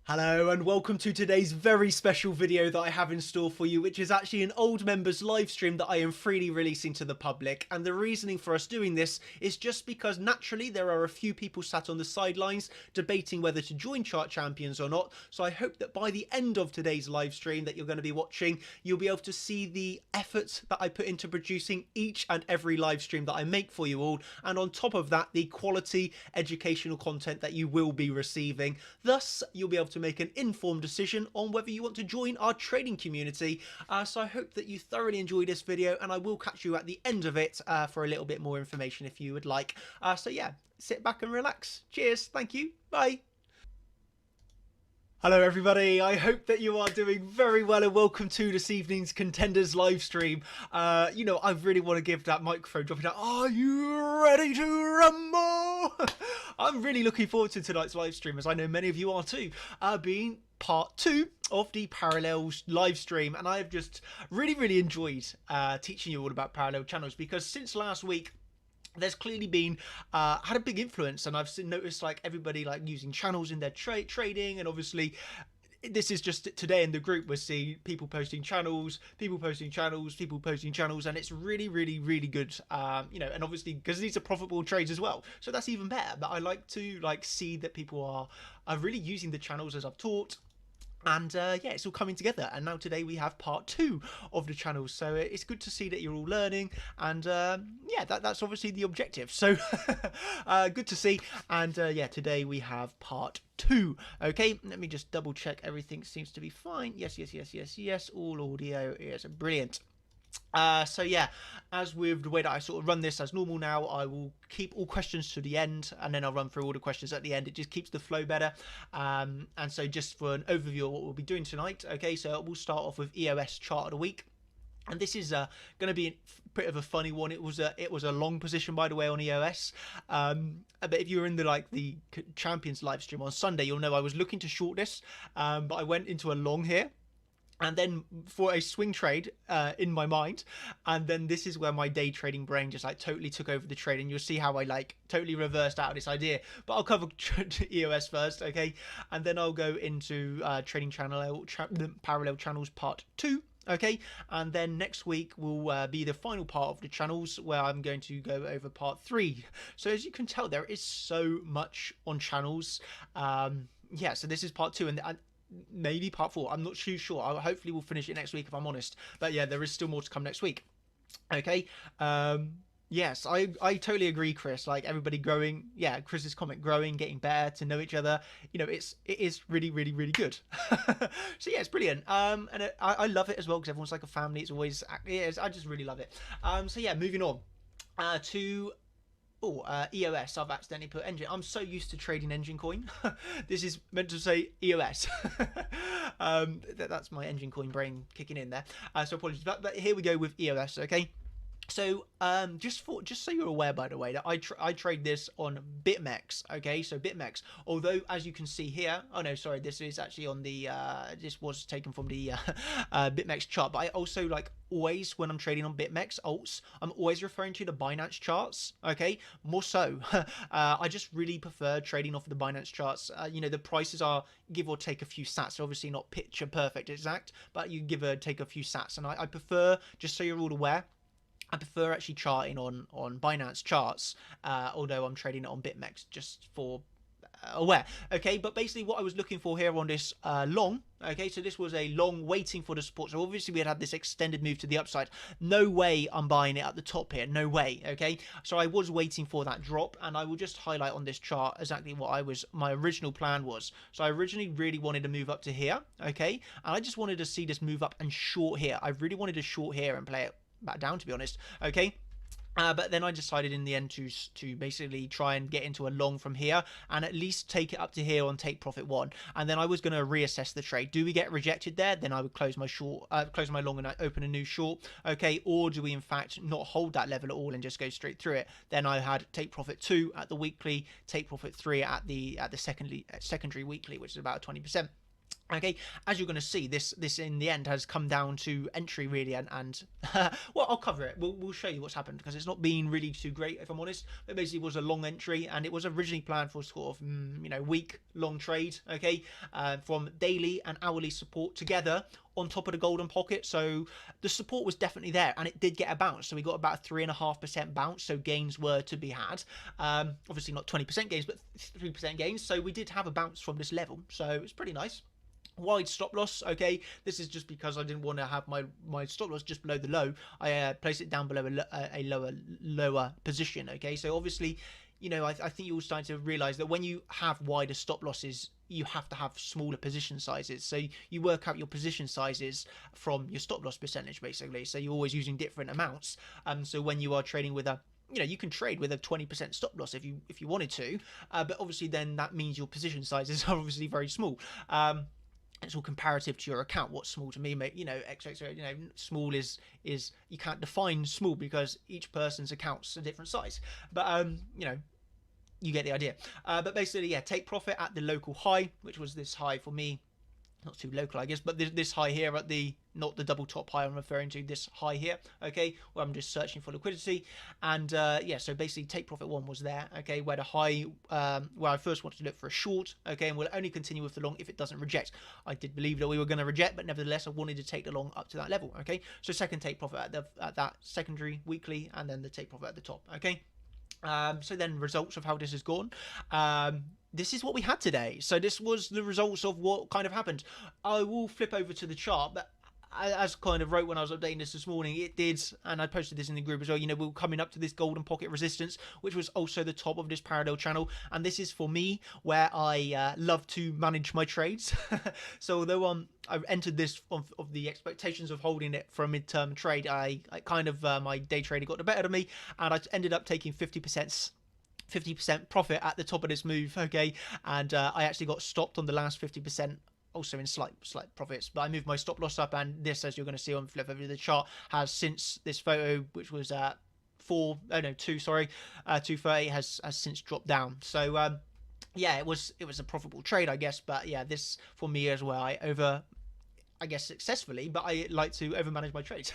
Hello and welcome to today's very special video that I have in store for you, which is actually an old members live stream that I am freely releasing to the public. And the reasoning for us doing this is just because naturally there are a few people sat on the sidelines debating whether to join Chart Champions or not. So I hope that by the end of today's live stream that you're going to be watching, you'll be able to see the effort that I put into producing each and every live stream that I make for you all. And on top of that, the quality educational content that you will be receiving. Thus, you'll be able to make an informed decision on whether you want to join our trading community. So I hope that you thoroughly enjoy this video, and I will catch you at the end of it for a little bit more information if you would like. So yeah, sit back and relax. Cheers. Thank you. Bye. Hello everybody, I hope that you are doing very well and welcome to this evening's Contenders live stream. I really want to give that microphone drop it down. Are you ready to rumble? I'm really looking forward to tonight's live stream, as I know many of you are too, being part 2 of the parallel live stream, and I have just really enjoyed teaching you all about parallel channels, because since last week there's clearly been had a big influence, and I've noticed like everybody like using channels in their trading, and obviously this is just today in the group we're seeing people posting channels, people posting channels, and it's really good, and obviously because these are profitable trades as well, so that's even better. But I like to see that people are really using the channels as I've taught. And yeah, it's all coming together, and now today we have part 2 of the channels, so it's good to see that you're all learning, and yeah, that's obviously the objective, so good to see. And yeah, today we have part 2. Okay, let me just double check everything seems to be fine. Yes, all audio is brilliant. So yeah, as with the way that I sort of run this as normal now, I will keep all questions to the end, and then I'll run through all the questions at the end. It just keeps the flow better. And so just for an overview of what we'll be doing tonight, okay, so we'll start off with EOS chart of the week. And this is going to be a bit of a funny one. It was a long position, by the way, on EOS. But if you were in the Champions live stream on Sunday, you'll know I was looking to short this, but I went into a long here. And then for a swing trade in my mind, and then this is where my day trading brain just like totally took over the trade, and you'll see how I like totally reversed out of this idea. But I'll cover EOS first, okay, and then I'll go into trading parallel channels part 2. Okay, and then next week will be the final part of the channels, where I'm going to go over part 3. So as you can tell, there is so much on channels. Yeah, so this is part 2, and maybe part 4. I'm not too sure. Hopefully we'll finish it next week if I'm honest. But yeah, there is still more to come next week. Okay. Yes, I totally agree, Chris. Like everybody growing. Yeah, Chris's comment, growing, getting better, to know each other. It is really good. So yeah, it's brilliant. And I love it as well, because everyone's like a family. It's always, I just really love it. So yeah, moving on to EOS. I've accidentally put engine. I'm so used to trading engine coin. This is meant to say EOS. That's my engine coin brain kicking in there. So apologies, but here we go with EOS. Okay. So just so you're aware, by the way, that I trade this on BitMEX. Okay, so BitMEX, although as you can see here, oh no, sorry, this is actually on the this was taken from the BitMEX chart, but I also like always, when I'm trading on BitMEX alts, I'm always referring to the Binance charts. Okay, more so I just really prefer trading off of the Binance charts. The prices are give or take a few sats, obviously not picture perfect exact, but you give or take a few sats, and I prefer, just so you're all aware, I prefer actually charting on Binance charts, although I'm trading it on BitMEX just for aware. Okay, but basically what I was looking for here on this long, okay, so this was a long waiting for the support. So obviously we had this extended move to the upside. No way I'm buying it at the top here, no way. Okay, so I was waiting for that drop, and I will just highlight on this chart exactly what my original plan was. So I originally really wanted to move up to here, okay, and I just wanted to see this move up and short here. I really wanted to short here and play it back down, to be honest. Okay, but then I decided in the end to basically try and get into a long from here, and at least take it up to here on take profit 1, and then I was going to reassess the trade. Do we get rejected there? Then I would close my close my long and open a new short. Okay, or do we in fact not hold that level at all and just go straight through it? Then I had take profit 2 at the weekly, take profit 3 at the secondary weekly, which is about 20%. Okay, as you're going to see, this in the end has come down to entry really, and well, I'll cover it. We'll show you what's happened because it's not been really too great, if I'm honest. It basically was a long entry, and it was originally planned for sort of week long trade. Okay, from daily and hourly support together on top of the golden pocket. So the support was definitely there, and it did get a bounce. So we got about a 3.5% bounce. So gains were to be had. Obviously not 20% gains, but 3% gains. So we did have a bounce from this level. So it's pretty nice. Wide stop loss. Okay, this is just because I didn't want to have my stop loss just below the low. I placed it down below a lower position. Okay, so obviously, I think you're starting to realize that when you have wider stop losses, you have to have smaller position sizes. So you work out your position sizes from your stop loss percentage, basically. So you're always using different amounts. So when you are trading with a you can trade with a 20% stop loss if you wanted to, but obviously then that means your position sizes are obviously very small. It's all comparative to your account. What's small to me, mate? Small is you can't define small because each person's account's a different size. But you get the idea. But basically, yeah, take profit at the local high, which was this high for me. Not too local, I guess, but this high here at not the double top high I'm referring to, this high here, okay, where I'm just searching for liquidity. And yeah, so basically take profit one was there, okay, where the high, where I first wanted to look for a short, okay, and we'll only continue with the long if it doesn't reject. I did believe that we were going to reject, but nevertheless I wanted to take the long up to that level, okay. So second take profit at that secondary weekly, and then the take profit at the top, okay. So then results of how this has gone. This is what we had today. So this was the results of what kind of happened. I will flip over to the chart, but as kind of wrote when I was updating this morning, it did, and I posted this in the group as well, we're coming up to this golden pocket resistance, which was also the top of this parallel channel. And this is for me where I love to manage my trades. So although I entered this of the expectations of holding it for a midterm trade, I kind of my day trader got the better of me, and I ended up taking 50% profit at the top of this move, okay, and I actually got stopped on the last 50%, also in slight profits, but I moved my stop loss up, and this, as you're going to see on flip over the chart, has since this photo, which was 230, has since dropped down. So yeah, it was a profitable trade, I guess, but yeah, this for me as well, I guess successfully, but I like to overmanage my trades.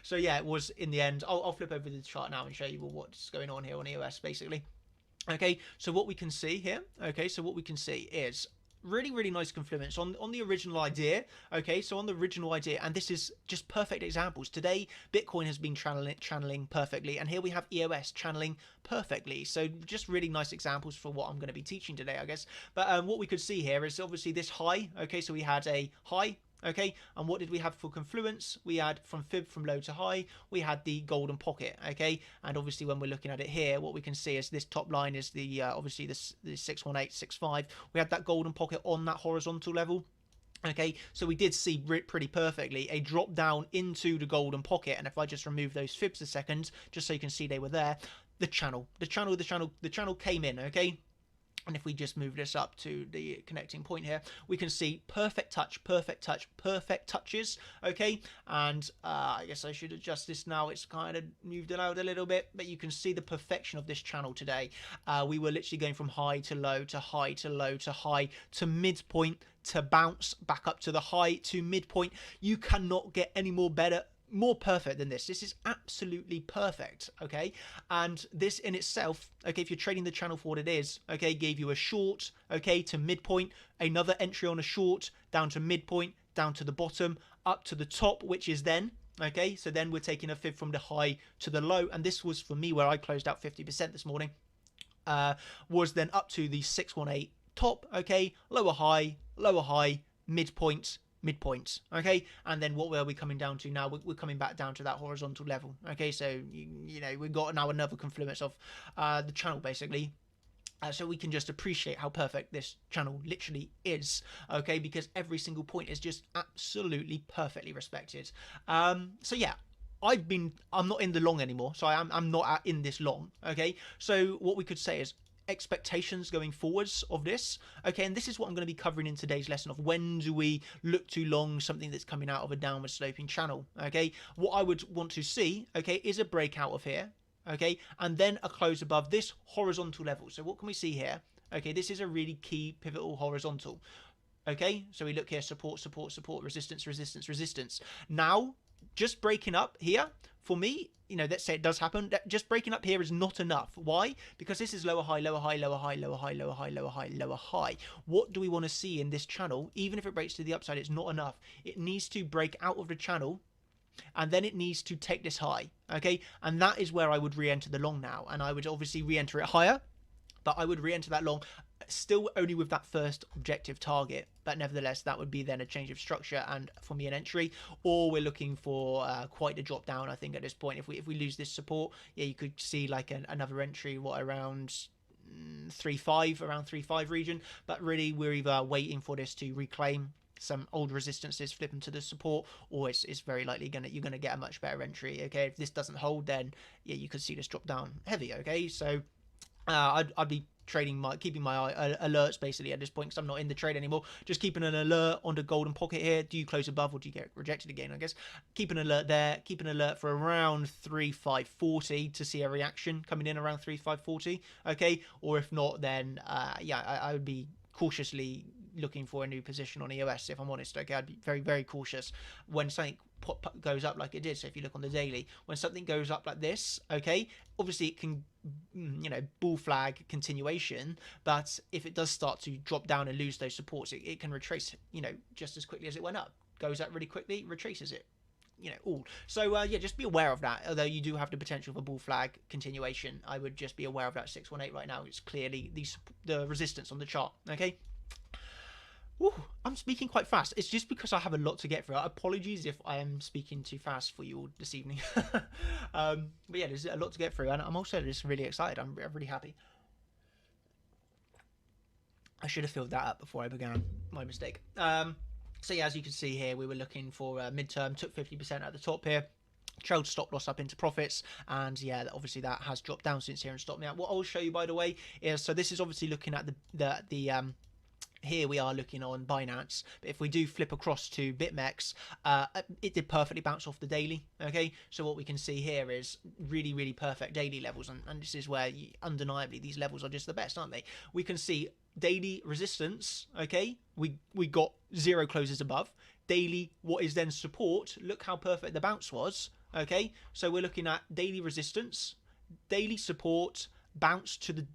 So yeah, it was in the end. I'll flip over the chart now and show you what's going on here on EOS basically. Okay, so what we can see here, is really nice confluence on the original idea. Okay, so on the original idea, and this is just perfect examples. Today Bitcoin has been channeling perfectly, and here we have EOS channeling perfectly. So just really nice examples for what I'm going to be teaching today, I guess. But what we could see here is obviously this high. Okay, so we had a high. Okay, and what did we have for confluence? We had from fib from low to high, we had the golden pocket. Okay, and obviously when we're looking at it here, what we can see is this top line is the obviously the 61865. We had that golden pocket on that horizontal level. Okay, so we did see pretty perfectly a drop down into the golden pocket, and if I just remove those fibs a second, just so you can see they were there, the channel came in. Okay. And if we just move this up to the connecting point here, we can see perfect touches, okay? And I guess I should adjust this now. It's kind of moved it out a little bit, but you can see the perfection of this channel today. We were literally going from high to low to high to low to high to midpoint to bounce back up to the high to midpoint. You cannot get any more perfect than this. This is absolutely perfect, okay? And this in itself, okay, if you're trading the channel for what it is, okay, gave you a short, okay, to midpoint, another entry on a short, down to midpoint, down to the bottom, up to the top, which is then, okay, so then we're taking a fib from the high to the low, and this was for me where I closed out 50% this morning, was then up to the 618 top, okay, lower high, midpoint, okay, and then what were we coming down to now? We're coming back down to that horizontal level, okay, so we've got now another confluence of the channel basically. So we can just appreciate how perfect this channel literally is, okay, because every single point is just absolutely perfectly respected. So yeah, I'm not in the long anymore, so I'm not in this long, okay. So what we could say is expectations going forwards of this, okay, and this is what I'm going to be covering in today's lesson of when do we look to long something that's coming out of a downward sloping channel, okay. What I would want to see, okay, is a breakout of here, okay, and then a close above this horizontal level. So what can we see here? Okay, this is a really key pivotal horizontal. Okay, so we look here, support, support, support, resistance, resistance, resistance. Now, just breaking up here, for me, you know, let's say it does happen, just breaking up here is not enough. Why? Because this is lower high, lower high, lower high, lower high, lower high, lower high, lower high. What do we want to see in this channel? Even if it breaks to the upside, it's not enough. It needs to break out of the channel, and then it needs to take this high, okay? And that is where I would re-enter the long now, and I would obviously re-enter it higher, but I would re-enter that long still only with that first objective target, but nevertheless that would be then a change of structure and for me an entry. Or we're looking for quite a drop down, I think, at this point. If we lose this support, yeah, you could see like another entry, what, around 3.5, around 3.5 region. But really we're either waiting for this to reclaim some old resistances, flip them to the support, or it's very likely you're gonna get a much better entry. Okay, if this doesn't hold, then yeah, you could see this drop down heavy. Okay, so I'd be trading keeping my alerts basically at this point, because I'm not in the trade anymore. Just keeping an alert on the golden pocket here. Do you close above or do you get rejected again? I guess keep an alert there. Keep an alert for around 3.540 to see a reaction coming in around 3.540. Okay, or if not, then yeah, I would be cautiously looking for a new position on EOS, if I'm honest. Okay, I'd be very, very cautious when something goes up like it did. So if you look on the daily, when something goes up like this, okay, obviously it can, you know, bull flag continuation, but if it does start to drop down and lose those supports, it can retrace, you know, just as quickly as it went up. Goes up really quickly, retraces it, you know, all. So yeah, just be aware of that. Although you do have the potential for bull flag continuation, I would just be aware of that 618 right now. It's clearly the resistance on the chart. Okay. Ooh, I'm speaking quite fast. It's just because I have a lot to get through. Apologies if I am speaking too fast for you all this evening. But yeah, there's a lot to get through, and I'm also just really excited. I'm really happy. I should have filled that up before I began. My mistake. So yeah, as you can see here, we were looking for a midterm, took 50% at the top here. Trailed stop loss up into profits, and yeah, obviously that has dropped down since here and stopped me out. What I'll show you, by the way, is, so this is obviously looking at the here we are looking on Binance, but if we do flip across to BitMEX, it did perfectly bounce off the daily. Okay, so what we can see here is really, really perfect daily levels, and this is where undeniably these levels are just the best, aren't they? We can see daily resistance. Okay, we got 0 closes above daily. What is then support? Look how perfect the bounce was. Okay, so we're looking at daily resistance, daily support, bounce to the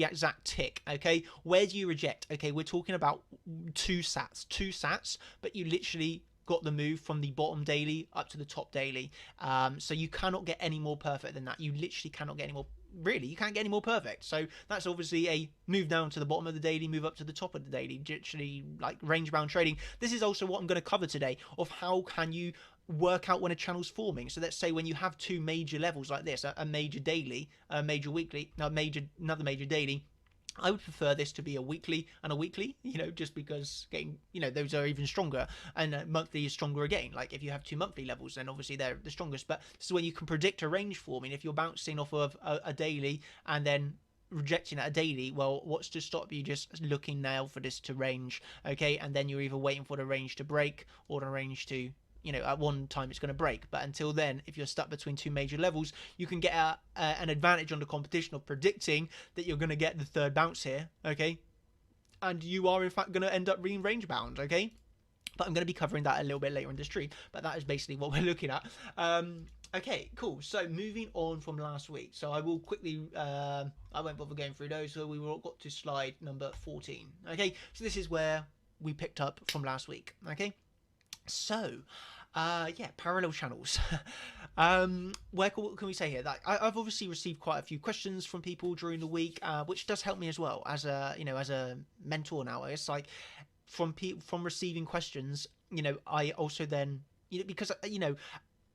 exact tick. Okay, where do you reject? Okay, we're talking about two sats, but you literally got the move from the bottom daily up to the top daily. So you cannot get any more perfect than that. You literally cannot get any more. Really, you can't get any more perfect. So that's obviously a move down to the bottom of the daily, move up to the top of the daily, literally like range bound trading. This is also what I'm going to cover today, of how can you work out when a channel's forming. So let's say when you have two major levels like this, a major daily, a major weekly, another major daily, I would prefer this to be a weekly and a weekly, you know, just because getting, you know, those are even stronger, and monthly is stronger again. Like if you have two monthly levels, then obviously they're the strongest. But this is when you can predict a range forming. If you're bouncing off of a daily and then rejecting at a daily, well, what's to stop you just looking now for this to range? Okay, and then you're either waiting for the range to break or the range to, you know, at one time it's going to break. But until then, if you're stuck between two major levels, you can get an advantage on the competition of predicting that you're going to get the third bounce here. Okay, and you are in fact going to end up being range bound. Okay, but I'm going to be covering that a little bit later in the stream, but that is basically what we're looking at. Okay, cool. So moving on from last week, so I will quickly, I won't bother going through those. So we got to slide number 14. Okay, so this is where we picked up from last week. Okay, so yeah, parallel channels. Where can we say here that I've obviously received quite a few questions from people during the week, which does help me as well as a, you know, as a mentor now. It's like from receiving questions, you know, I also then, you know,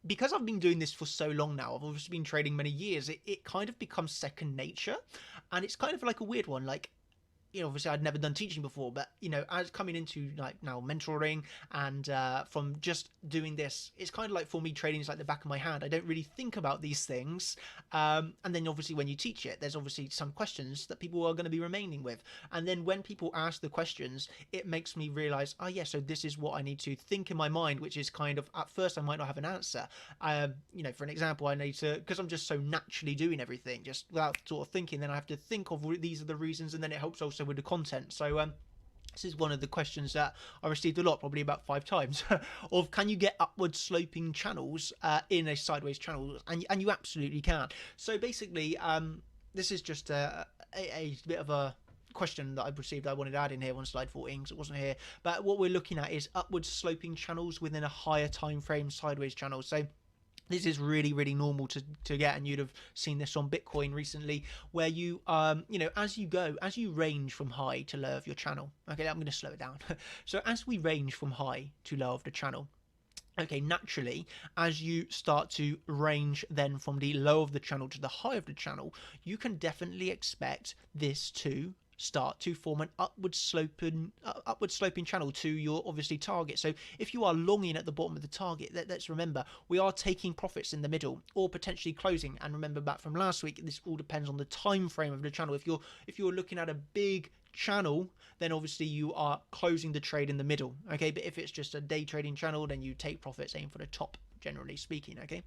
because I've been doing this for so long now, I've obviously been trading many years, it kind of becomes second nature, and it's kind of like a weird one. Like, you know, obviously I'd never done teaching before, but, you know, as coming into like now mentoring and from just doing this, it's kind of like for me trading is like the back of my hand. I don't really think about these things. And then obviously when you teach it, there's obviously some questions that people are going to be remaining with. And then when people ask the questions, it makes me realize, oh yeah, so this is what I need to think in my mind, which is kind of, at first I might not have an answer. You know, for an example, I need to, because I'm just so naturally doing everything just without sort of thinking, then I have to think of these are the reasons, and then it helps also with the content. So This is one of the questions that I received a lot, probably about 5 times, of can you get upward sloping channels in a sideways channel? And you absolutely can. So basically, this is just a bit of a question that I've received. I wanted to add in here on slide 14 because it wasn't here. But what we're looking at is upward sloping channels within a higher time frame sideways channel. So this is really, really normal to get, and you'd have seen this on Bitcoin recently, where you, as you range from high to low of your channel. Okay, I'm going to slow it down. So as we range from high to low of the channel, okay, naturally, as you start to range then from the low of the channel to the high of the channel, you can definitely expect this to start to form an upward sloping channel to your obviously target. So if you are longing at the bottom of the target, let's remember we are taking profits in the middle or potentially closing. And remember back from last week, this all depends on the time frame of the channel. If you're looking at a big channel, then obviously you are closing the trade in the middle. Okay, but if it's just a day trading channel, then you take profits, aim for the top, generally speaking. Okay.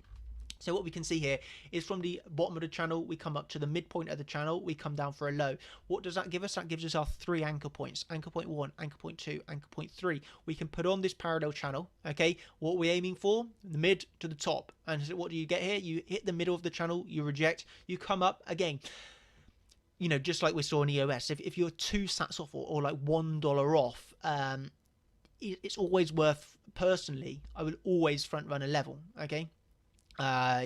So what we can see here is from the bottom of the channel, we come up to the midpoint of the channel, we come down for a low. What does that give us? That gives us our 3 anchor points. Anchor point 1, anchor point 2, anchor point 3. We can put on this parallel channel, okay? What we're aiming for, the mid to the top. And so what do you get here? You hit the middle of the channel, you reject, you come up again. You know, just like we saw in EOS, if you're 2 sats off or like $1 off, it's always worth, personally, I would always front run a level, okay?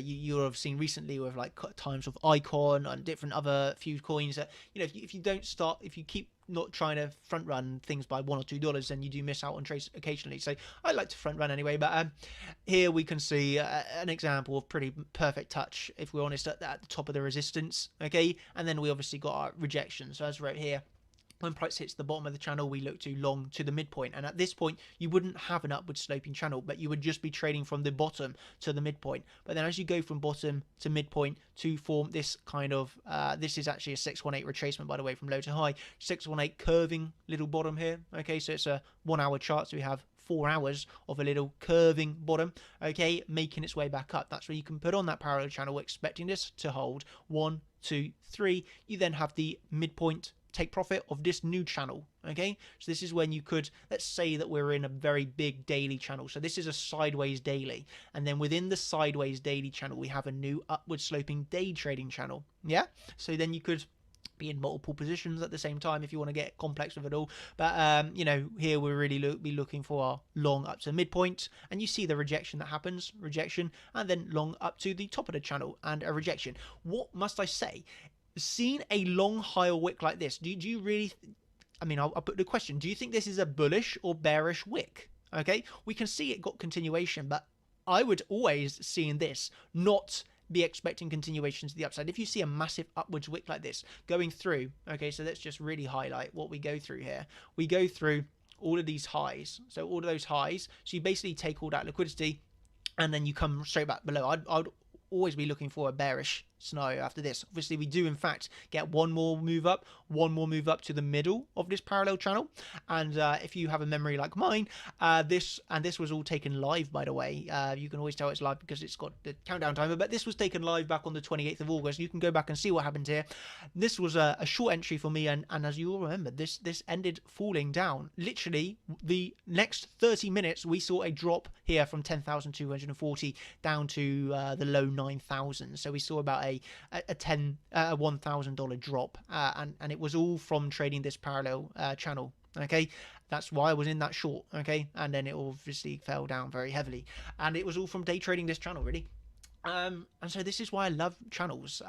You'll have seen recently with like times of Icon and different other few coins that, you know, if you keep not trying to front run things by $1 or $2, then you do miss out on trades occasionally. So I like to front run anyway, but here we can see an example of pretty perfect touch, if we're honest, at the top of the resistance, okay? And then we obviously got our rejection. So as right here, when price hits the bottom of the channel, we look to long to the midpoint. And at this point, you wouldn't have an upward sloping channel, but you would just be trading from the bottom to the midpoint. But then as you go from bottom to midpoint to form this kind of, this is actually a 618 retracement, by the way, from low to high. 618 curving little bottom here. Okay, so it's a 1 hour chart. So we have 4 hours of a little curving bottom, okay, making its way back up. That's where you can put on that parallel channel, expecting this to hold 1, 2, 3. You then have the midpoint, take profit of this new channel, okay? So this is when you could, let's say that we're in a very big daily channel. So this is a sideways daily, and then within the sideways daily channel, we have a new upward sloping day trading channel. Yeah, so then you could be in multiple positions at the same time if you want to get complex with it all. But you know, here we're really be looking for our long up to midpoint, and you see the rejection that happens, rejection, and then long up to the top of the channel and a rejection. What must I say? Seeing a long higher wick like this, do you really, I mean, I'll put the question, do you think this is a bullish or bearish wick? Okay, we can see it got continuation, but I would always, seeing this, not be expecting continuation to the upside. If you see a massive upwards wick like this going through, okay, so let's just really highlight what we go through here. We go through all of these highs, so all of those highs, so you basically take all that liquidity and then you come straight back below. I'd always be looking for a bearish scenario after this. Obviously we do in fact get one more move up to the middle of this parallel channel, and if you have a memory like mine, this was all taken live, by the way. You can always tell it's live because it's got the countdown timer, but this was taken live back on the 28th of August. You can go back and see what happened here. This was a short entry for me, and as you all remember, this ended falling down. Literally the next 30 minutes we saw a drop here from 10,240 down to the low 9,000. So we saw about a $1,000 drop, and it was all from trading this parallel channel. Okay, that's why I was in that short. Okay, and then it obviously fell down very heavily, and it was all from day trading this channel, really. And so this is why I love channels.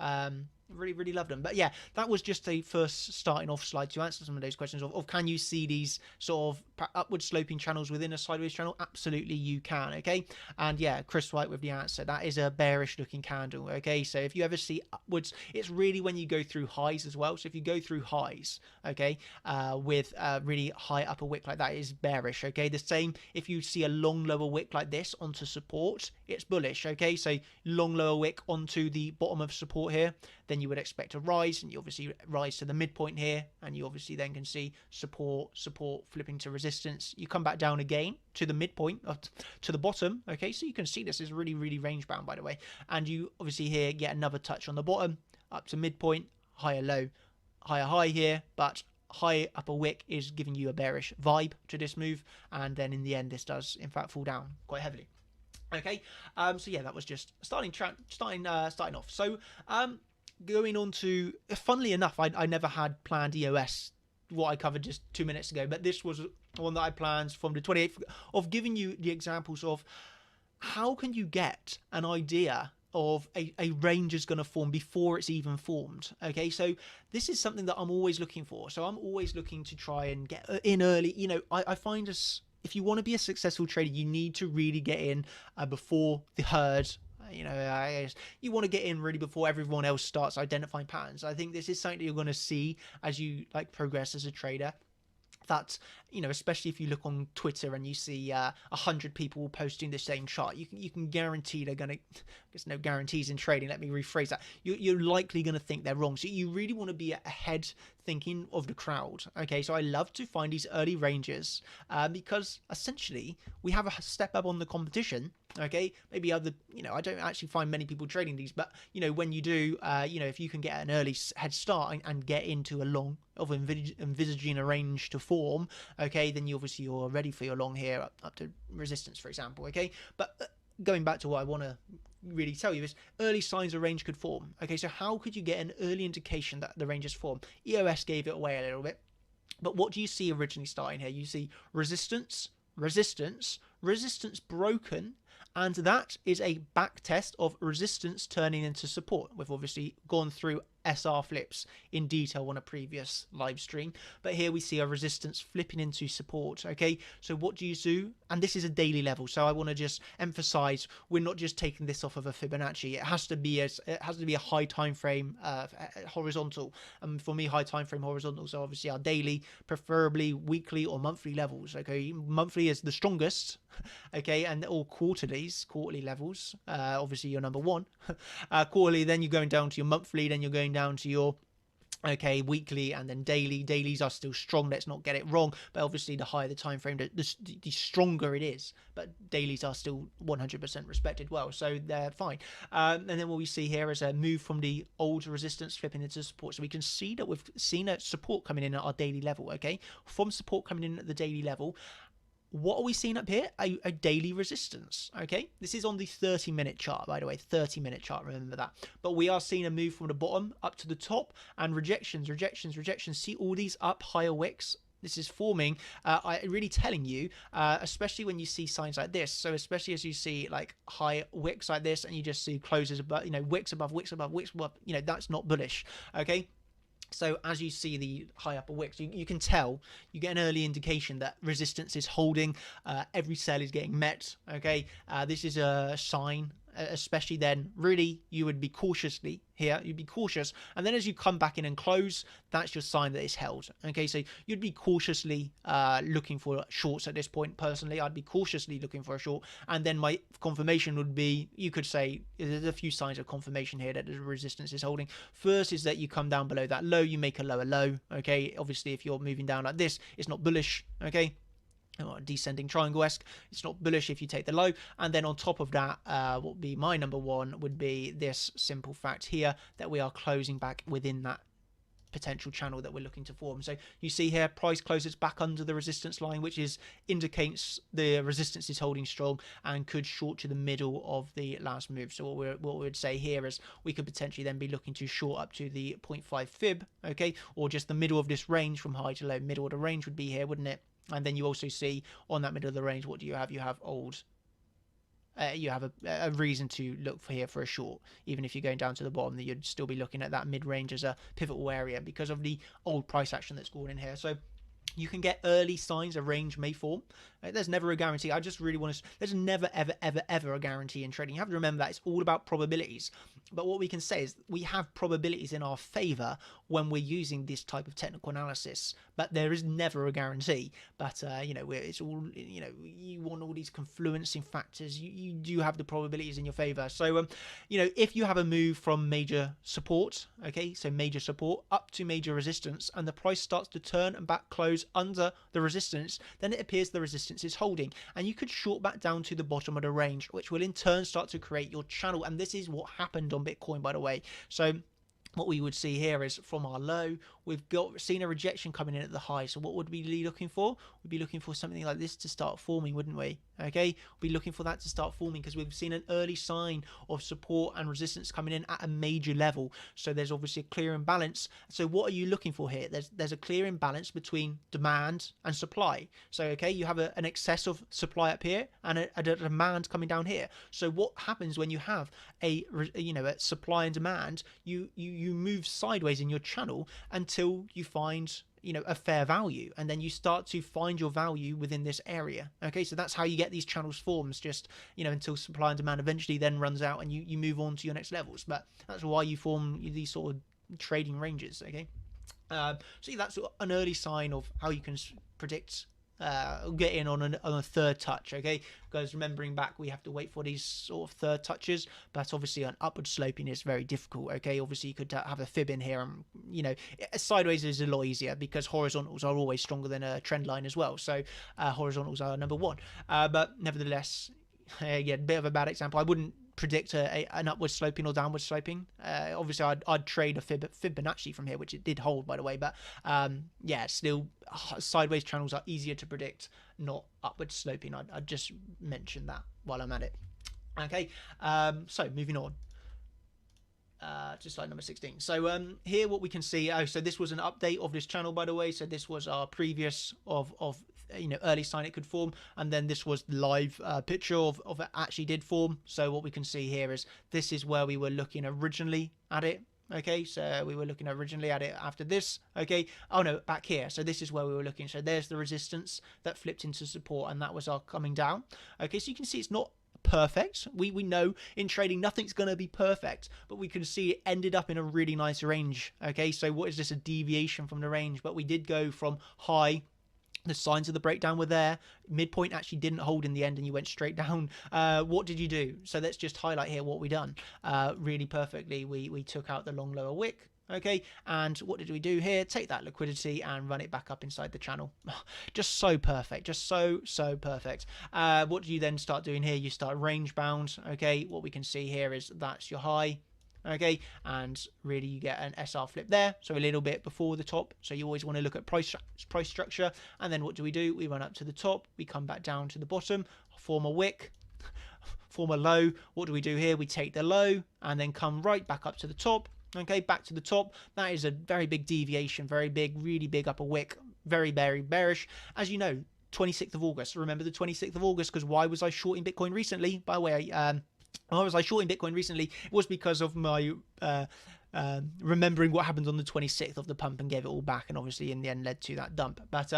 Really love them. But yeah, that was just a first starting off slide to answer some of those questions of can you see these sort of upward sloping channels within a sideways channel? Absolutely you can. Okay, and yeah, Chris White with the answer, that is a bearish looking candle. Okay, so if you ever see upwards, it's really when you go through highs as well. So if you go through highs, okay, with a really high upper wick like that, is bearish. Okay, the same if you see a long lower wick like this onto support, it's bullish. Okay, so long lower wick onto the bottom of support here, then you would expect a rise, and you obviously rise to the midpoint here, and you obviously then can see support flipping to resistance. You come back down again to the midpoint, to the bottom. Okay, so you can see this is really range bound, by the way, and you obviously here get another touch on the bottom up to midpoint, higher low, higher high here, but high upper wick is giving you a bearish vibe to this move, and then in the end this does in fact fall down quite heavily. Okay, so yeah, that was just starting off. So going on to, funnily enough, I never had planned EOS, what I covered just 2 minutes ago, but this was one that I planned from the 28th, of giving you the examples of how can you get an idea of a range is going to form before it's even formed. Okay, so this is something that I'm always looking for. So I'm always looking to try and get in early. You know, I find us, if you want to be a successful trader, you need to really get in before the herd. You know, you want to get in really before everyone else starts identifying patterns. I think this is something that you're going to see as you like progress as a trader. That, you know, especially if you look on Twitter and you see 100 people posting the same chart, you can guarantee they're going to, there's no guarantees in trading, let me rephrase that, you're likely going to think they're wrong. So you really want to be ahead thinking of the crowd. Okay, so I love to find these early ranges because essentially we have a step up on the competition. Okay, maybe other, you know, I don't actually find many people trading these, but you know, when you do, you know, if you can get an early head start and get into a long of envisaging a range to form, okay, then you're ready for your long here up to resistance, for example. Okay, but going back to what I want to really tell you is early signs a range could form. Okay, so how could you get an early indication that the range is formed? EOS gave it away a little bit, but what do you see originally starting here? You see resistance, resistance, resistance broken, and that is a back test of resistance turning into support. We've obviously gone through SR flips in detail on a previous live stream, but here we see a resistance flipping into support. Okay, so what do you do? And this is a daily level, so I want to just emphasize we're not just taking this off of a Fibonacci. It has to be a high time frame horizontal, and for me high time frame horizontals are obviously our daily, preferably weekly or monthly levels. Okay, monthly is the strongest, okay, and all quarterly levels, obviously your number one. Quarterly, then you're going down to your monthly, then you're going down to your weekly, and then dailies are still strong, let's not get it wrong, but obviously the higher the time frame, the stronger it is, but dailies are still 100% respected well, so they're fine. And then what we see here is a move from the old resistance flipping into support, so we can see that we've seen a support coming in at our daily level. Okay, from support coming in at the daily level, what are we seeing up here? A daily resistance. Okay, this is on the 30-minute chart, by the way, 30-minute chart, remember that. But we are seeing a move from the bottom up to the top, and rejections. See all these up higher wicks? This is forming, really telling you, especially when you see signs like this. So especially as you see like high wicks like this, and you just see closes above, you know, wicks above, you know, that's not bullish. Okay. So as you see the high upper wicks, you can tell, you get an early indication that resistance is holding, every sell is getting met. Okay, this is a sign, especially then really you would be cautiously here, you'd be cautious, and then as you come back in and close, that's your sign that it's held. Okay, so you'd be cautiously looking for shorts at this point. Personally, I'd be cautiously looking for a short, and then my confirmation would be, you could say there's a few signs of confirmation here that the resistance is holding. First is that you come down below that low, you make a lower low. Okay, obviously if you're moving down like this, it's not bullish. Okay, descending triangle-esque, it's not bullish if you take the low. And then on top of that, what would be my number one would be this simple fact here, that we are closing back within that potential channel that we're looking to form. So you see here, price closes back under the resistance line, which indicates the resistance is holding strong and could short to the middle of the last move. So what we would say here is we could potentially then be looking to short up to the 0.5 fib, okay, or just the middle of this range from high to low. Middle of the range would be here, wouldn't it? And then you also see on that middle of the range, what do you have? You have old. You have a reason to look for here for a short. Even if you're going down to the bottom, you'd still be looking at that mid-range as a pivotal area because of the old price action that's going in here. So you can get early signs a range may form. There's never a guarantee. I just really want to, there's never ever a guarantee in trading. You have to remember that it's all about probabilities. But what we can say is we have probabilities in our favor when we're using this type of technical analysis, but there is never a guarantee. But you know, it's all, you know, you want all these confluencing factors. You do have the probabilities in your favor. So you know, if you have a move from major support, okay, so major support up to major resistance, and the price starts to turn and back close under the resistance, then it appears the resistance is holding, and you could short back down to the bottom of the range, which will in turn start to create your channel. And this is what happened on Bitcoin, by the way. So what we would see here is from our low, we've seen a rejection coming in at the high. So what would we be looking for? We'd be looking for something like this to start forming, wouldn't we? Okay, we'll be looking for that to start forming because we've seen an early sign of support and resistance coming in at a major level. So there's obviously a clear imbalance. So what are you looking for here? There's a clear imbalance between demand and supply. So okay, you have an excess of supply up here and a demand coming down here. So what happens when you have a supply and demand? You move sideways in your channel until you find a fair value, and then you start to find your value within this area. Okay, so that's how you get these channels forms, just until supply and demand eventually then runs out and you move on to your next levels. But that's why you form these sort of trading ranges. Okay, so that's an early sign of how you can predict get in on a third touch. Okay, because remembering back, we have to wait for these sort of third touches, but obviously an upward sloping is very difficult. Okay, obviously you could have a fib in here, and sideways is a lot easier because horizontals are always stronger than a trend line as well. So horizontals are number one, but nevertheless, yeah, a bit of a bad example. I wouldn't predict an upward sloping or downward sloping. Obviously I'd trade a Fibonacci from here, which it did hold, by the way, but yeah, still sideways channels are easier to predict, not upward sloping. I'd just mention that while I'm at it. Okay, so moving on to slide number 16. So here what we can see, so this was an update of this channel, by the way. So this was our previous of early sign it could form, and then this was the live picture of it actually did form. So what we can see here is this is where we were looking originally at it. Okay, so we were looking originally at it after this. Okay, oh no, back here. So this is where we were looking. So there's the resistance that flipped into support, and that was our coming down. Okay, so you can see it's not perfect. We know in trading nothing's going to be perfect, but we can see it ended up in a really nice range. Okay, so what is this? A deviation from the range, but we did go from high. The signs of the breakdown were there. Midpoint actually didn't hold in the end and you went straight down. What did you do? So let's just highlight here what we done really perfectly. We took out the long lower wick. Okay, and what did we do here? Take that liquidity and run it back up inside the channel. Just so perfect, just so perfect. What do you then start doing here? You start range bound. Okay, what we can see here is that's your high. Okay, and really you get an SR flip there, so a little bit before the top. So you always want to look at price structure, and then what do? We run up to the top, we come back down to the bottom, form a wick, form a low. What do we do here? We take the low and then come right back up to the top. Okay, back to the top. That is a very big deviation, very big, really big upper wick, very bearish. As you know, 26th of August. Remember the 26th of August, because why was I shorting Bitcoin recently? By the way, why was I shorting Bitcoin recently? It was because of my remembering what happened on the 26th of the pump and gave it all back, and obviously in the end led to that dump. But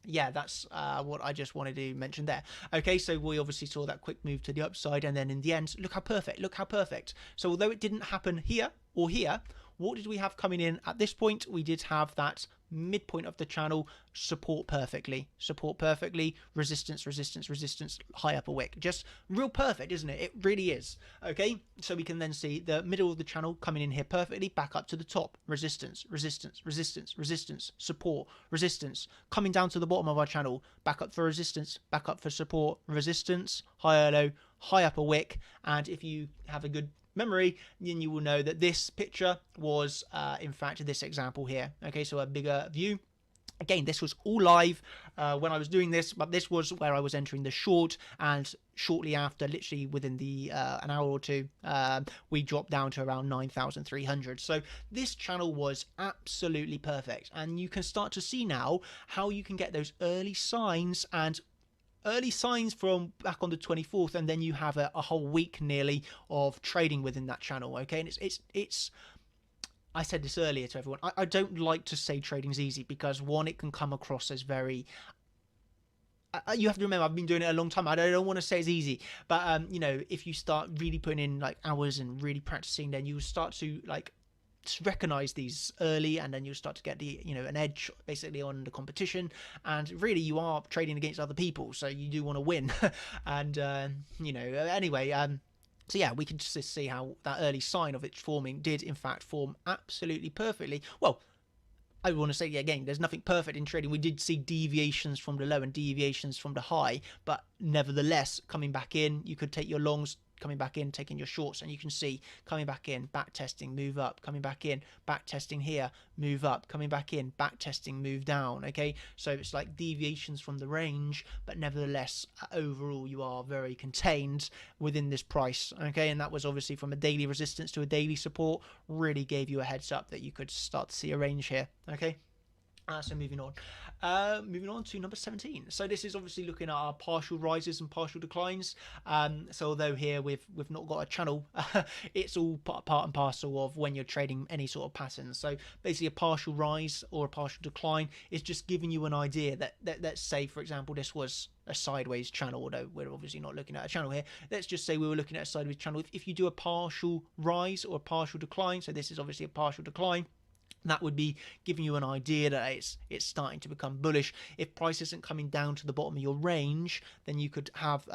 yeah, that's what I just wanted to mention there. Okay, so we obviously saw that quick move to the upside, and then in the end, look how perfect. So although it didn't happen here or here, what did we have coming in at this point? We did have that midpoint of the channel support perfectly, resistance, high upper wick. Just real perfect, isn't it? It really is. Okay, so we can then see the middle of the channel coming in here perfectly, back up to the top, resistance, support, resistance, coming down to the bottom of our channel, back up for resistance, back up for support, resistance, higher low, high upper wick. And if you have a good memory, then you will know that this picture was in fact this example here. Okay, so a bigger view. Again, this was all live when I was doing this, but this was where I was entering the short, and shortly after, literally within the an hour or two, we dropped down to around 9,300. So this channel was absolutely perfect, and you can start to see now how you can get those early signs from back on the 24th, and then you have a whole week nearly of trading within that channel. Okay, and it's I said this earlier to everyone, I don't like to say trading's easy, because one, it can come across as very you have to remember, I've been doing it a long time. I don't want to say it's easy, but if you start really putting in like hours and really practicing, then you start to like recognize these early, and then you'll start to get the an edge basically on the competition, and really you are trading against other people, so you do want to win. And anyway, so yeah, we can just see how that early sign of it forming did in fact form absolutely perfectly. Well, I want to say again, there's nothing perfect in trading. We did see deviations from the low and deviations from the high, but nevertheless, coming back in, you could take your longs coming back in, taking your shorts, and you can see coming back in, back testing, move up, coming back in, back testing here, move up, coming back in, back testing, move down. Okay, so it's like deviations from the range, but nevertheless overall you are very contained within this price. Okay, and that was obviously from a daily resistance to a daily support, really gave you a heads up that you could start to see a range here. Okay. So moving on to number 17. So this is obviously looking at our partial rises and partial declines. So although here we've not got a channel, it's all part and parcel of when you're trading any sort of pattern. So basically a partial rise or a partial decline is just giving you an idea that let's say, for example, this was a sideways channel, although we're obviously not looking at a channel here. Let's just say we were looking at a sideways channel. If you do a partial rise or a partial decline, so this is obviously a partial decline, that would be giving you an idea that it's starting to become bullish. If price isn't coming down to the bottom of your range, then you could have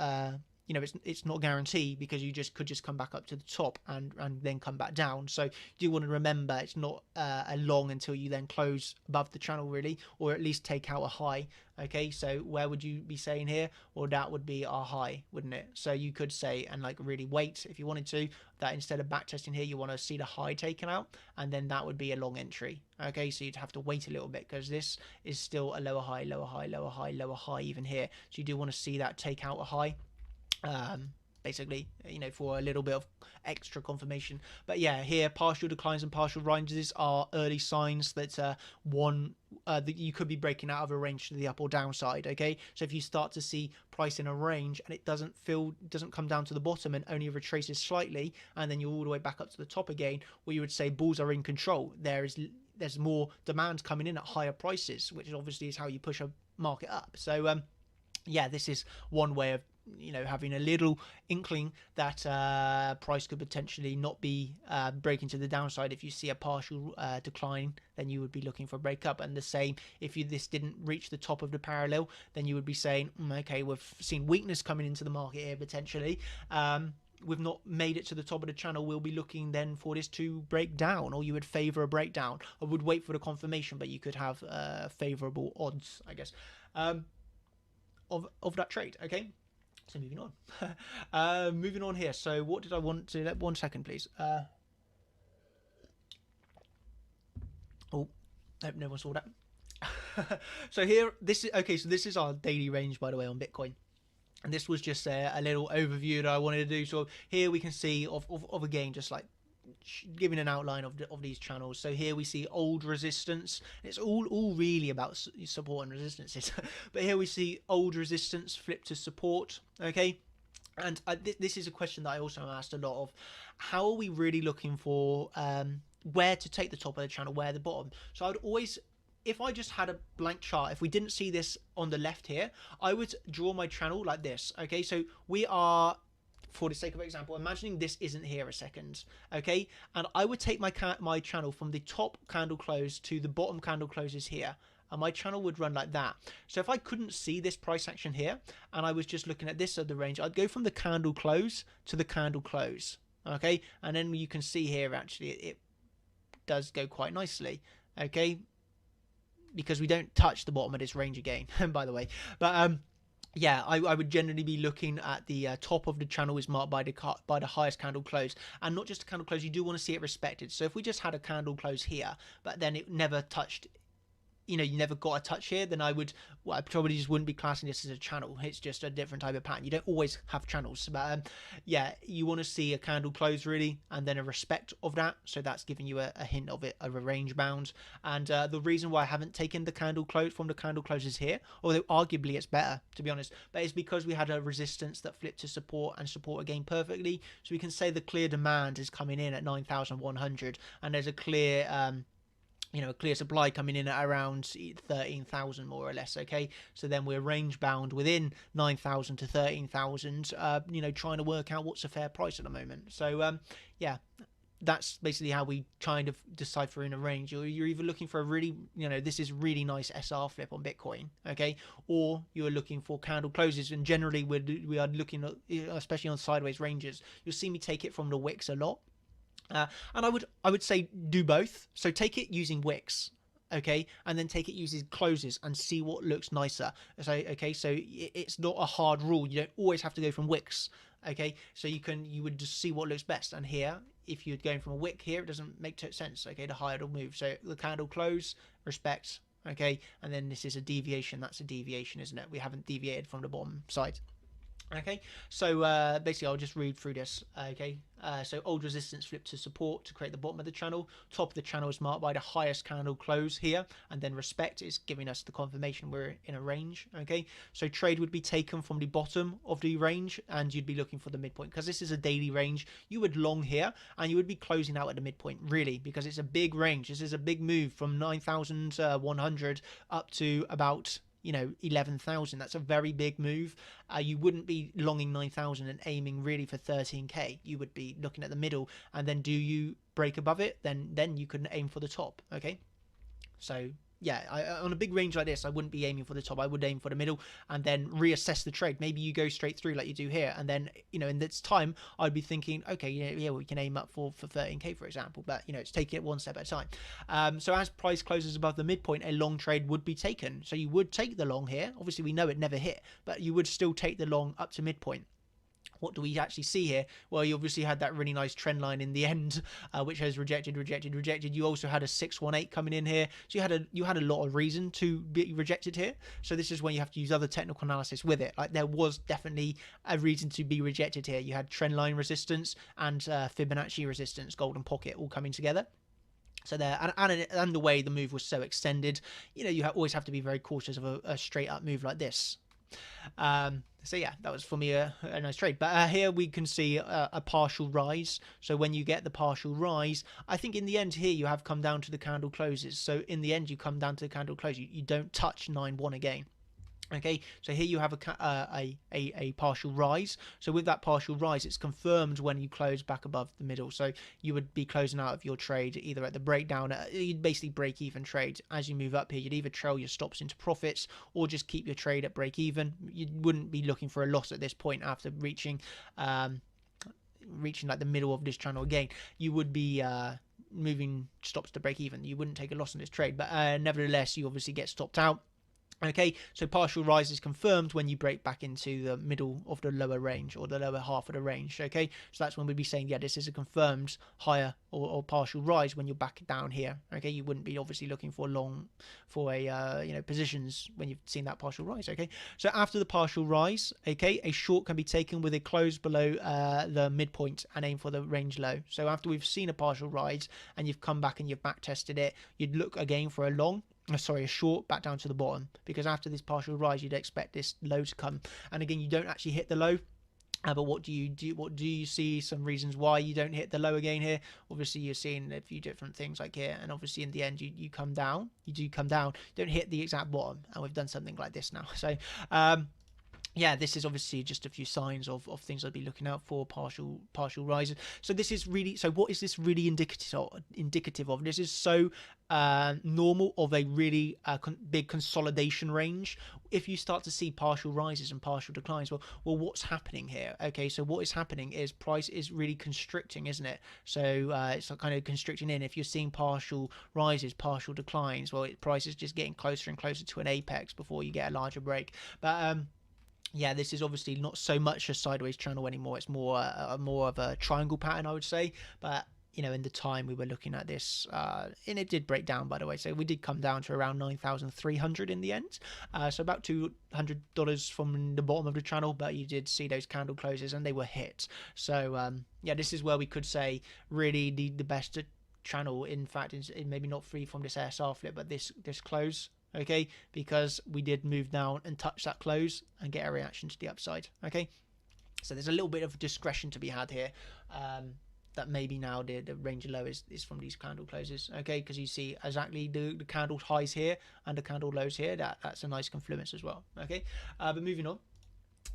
it's not guaranteed, because you could just come back up to the top and then come back down. So you do want to remember it's not a long until you then close above the channel really, or at least take out a high. Okay, so where would you be saying here? Well, that would be our high, wouldn't it? So you could say, and like really wait if you wanted to, that instead of back testing here, you want to see the high taken out, and then that would be a long entry. Okay, so you'd have to wait a little bit because this is still a lower high, lower high, lower high, lower high even here. So you do want to see that take out a high. Basically, for a little bit of extra confirmation. But yeah, here partial declines and partial rises are early signs that that you could be breaking out of a range to the up or downside. Okay, so if you start to see price in a range and it doesn't come down to the bottom and only retraces slightly, and then you're all the way back up to the top again, well, you would say bulls are in control. There's more demand coming in at higher prices, which obviously is how you push a market up. So yeah, this is one way of having a little inkling that price could potentially not be breaking to the downside. If you see a partial decline, then you would be looking for a breakup. And the same, if this didn't reach the top of the parallel, then you would be saying, okay, we've seen weakness coming into the market here potentially. We've not made it to the top of the channel. We'll be looking then for this to break down, or you would favor a breakdown. I would wait for the confirmation, but you could have favorable odds, I guess, of that trade. Okay. So moving on. Moving on here. So what did I want to... 1 second, please. Oh, nope, no one saw that. So here, this is our daily range, by the way, on Bitcoin. And this was just a little overview that I wanted to do. So here we can see of again, just like giving an outline of these channels. So here we see old resistance. It's all really about support and resistances. But here we see old resistance flip to support. Okay, and this is a question that I also asked a lot of. How are we really looking for where to take the top of the channel, where the bottom? So I'd always, if I just had a blank chart, if we didn't see this on the left here, I would draw my channel like this. Okay, so we are, for the sake of example, imagining this isn't here a second, okay, and I would take my channel from the top candle close to the bottom candle closes here, and my channel would run like that. So if I couldn't see this price action here, and I was just looking at this of the range, I'd go from the candle close to the candle close, okay, and then you can see here actually it does go quite nicely, okay, because we don't touch the bottom of this range again, by the way, but yeah, I would generally be looking at the top of the channel is marked by the highest candle close, and not just a candle close. You do want to see it respected. So if we just had a candle close here, but then it never touched, you never got a touch here, then I probably just wouldn't be classing this as a channel. It's just a different type of pattern. You don't always have channels, but yeah, you want to see a candle close really, and then a respect of that. So that's giving you a hint of it, of a range bound. And the reason why I haven't taken the candle close from the candle closes here, although arguably it's better to be honest, but it's because we had a resistance that flipped to support and support again perfectly. So we can say the clear demand is coming in at 9,100, and there's a clear a clear supply coming in at around 13,000 more or less. Okay, so then we're range bound within 9,000 to 13,000, trying to work out what's a fair price at the moment. So yeah, that's basically how we kind of decipher in a range. You're either looking for a really, this is really nice SR flip on Bitcoin, okay, or you're looking for candle closes. And generally we are looking at, especially on sideways ranges, you'll see me take it from the wicks a lot. And I would say do both. So take it using wicks, okay, and then take it using closes and see what looks nicer. So okay, so it's not a hard rule. You don't always have to go from wicks, Okay, so you would just see what looks best. And here, if you're going from a wick here, it doesn't make sense. Okay, the higher it'll move. So the candle close, respect. Okay, and then this is a deviation. That's a deviation, isn't it? We haven't deviated from the bottom side. Okay, so basically I'll just read through this. Okay, so old resistance flip to support to create the bottom of the channel. Top of the channel is marked by the highest candle close here, and then respect is giving us the confirmation we're in a range. Okay, so trade would be taken from the bottom of the range, and you'd be looking for the midpoint. Because this is a daily range, you would long here, and you would be closing out at the midpoint, really, because it's a big range. This is a big move from 9,100 up to about 11,000. That's a very big move. You wouldn't be longing 9,000 and aiming really for 13k. You would be looking at the middle, and then do you break above it, then you can aim for the top. Okay, so yeah, on a big range like this, I wouldn't be aiming for the top. I would aim for the middle and then reassess the trade. Maybe you go straight through like you do here, and then in this time I'd be thinking, okay, yeah, we can aim up for 13k, for example. But it's taking it one step at a time. So as price closes above the midpoint, a long trade would be taken. So you would take the long here. Obviously, we know it never hit, but you would still take the long up to midpoint. What do we actually see here? Well, you obviously had that really nice trend line in the end, which has rejected. You also had a 618 coming in here, so you had a lot of reason to be rejected here. So this is when you have to use other technical analysis with it. Like there was definitely a reason to be rejected here. You had trend line resistance and Fibonacci resistance, golden pocket, all coming together. So there, and the way the move was so extended, you always have to be very cautious of a straight up move like this. So yeah, that was for me a nice trade. But here we can see a partial rise. So when you get the partial rise, I think in the end here you have come down to the candle closes. So in the end you come down to the candle close. You don't touch 9-1 again. Okay, so here you have a partial rise. So with that partial rise, it's confirmed when you close back above the middle. So you would be closing out of your trade either at the breakdown. You'd basically break even trade. As you move up here, you'd either trail your stops into profits or just keep your trade at break even. You wouldn't be looking for a loss at this point after reaching like the middle of this channel again. You would be moving stops to break even. You wouldn't take a loss on this trade, but nevertheless, you obviously get stopped out. Okay, so partial rise is confirmed when you break back into the middle of the lower range or the lower half of the range. Okay, so that's when we'd be saying, yeah, this is a confirmed higher or partial rise when you're back down here. Okay, you wouldn't be obviously looking for positions when you've seen that partial rise. Okay, so after the partial rise, okay, a short can be taken with a close below the midpoint and aim for the range low. So after we've seen a partial rise and you've come back and you've back tested it, you'd look again for a short back down to the bottom, because after this partial rise you'd expect this low to come, and again you don't actually hit the low. But what do you do? What do you see? Some reasons why you don't hit the low again here. Obviously you're seeing a few different things like here, and obviously in the end you come down. You do come down, don't hit the exact bottom, and we've done something like this now. So yeah, this is obviously just a few signs of things I'd be looking out for, partial rises. So this is really, so what is this really indicative of? This is so normal of a really big consolidation range. If you start to see partial rises and partial declines, well, what's happening here? Okay, so what is happening is price is really constricting, isn't it? So it's kind of constricting in. If you're seeing partial rises, partial declines, well, price is just getting closer and closer to an apex before you get a larger break. But yeah, this is obviously not so much a sideways channel anymore. It's more of a triangle pattern, I would say. But in the time we were looking at this, and it did break down, by the way. So we did come down to around 9,300 in the end. So about $200 from the bottom of the channel, but you did see those candle closes and they were hit. So yeah, this is where we could say really the best channel. In fact, is maybe not free from this ASR flip, but this close. Okay, because we did move down and touch that close and get a reaction to the upside. Okay, so there's a little bit of discretion to be had here, that maybe now the range low is from these candle closes. Okay, because you see exactly the candle highs here and the candle lows here. That's a nice confluence as well. Okay, but moving on.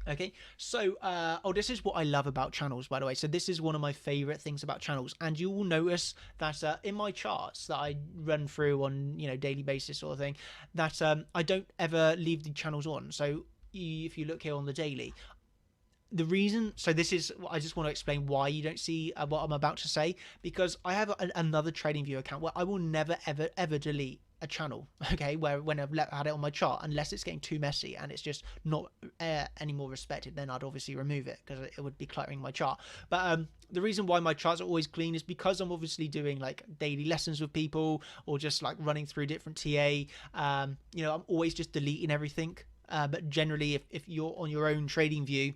Okay, so this is what I love about channels, by the way. So this is one of my favorite things about channels, and you will notice that in my charts that I run through on daily basis sort of thing, that I don't ever leave the channels on. So if you look here on the daily, the reason, so this is, I just want to explain why you don't see what I'm about to say, because I have another TradingView account where I will never ever delete a channel, okay, where when I've had it on my chart, unless it's getting too messy and it's just not anymore respected, then I'd obviously remove it because it would be cluttering my chart. But the reason why my charts are always clean is because I'm obviously doing like daily lessons with people or just like running through different TA. You know, I'm always just deleting everything. But generally, if you're on your own trading view,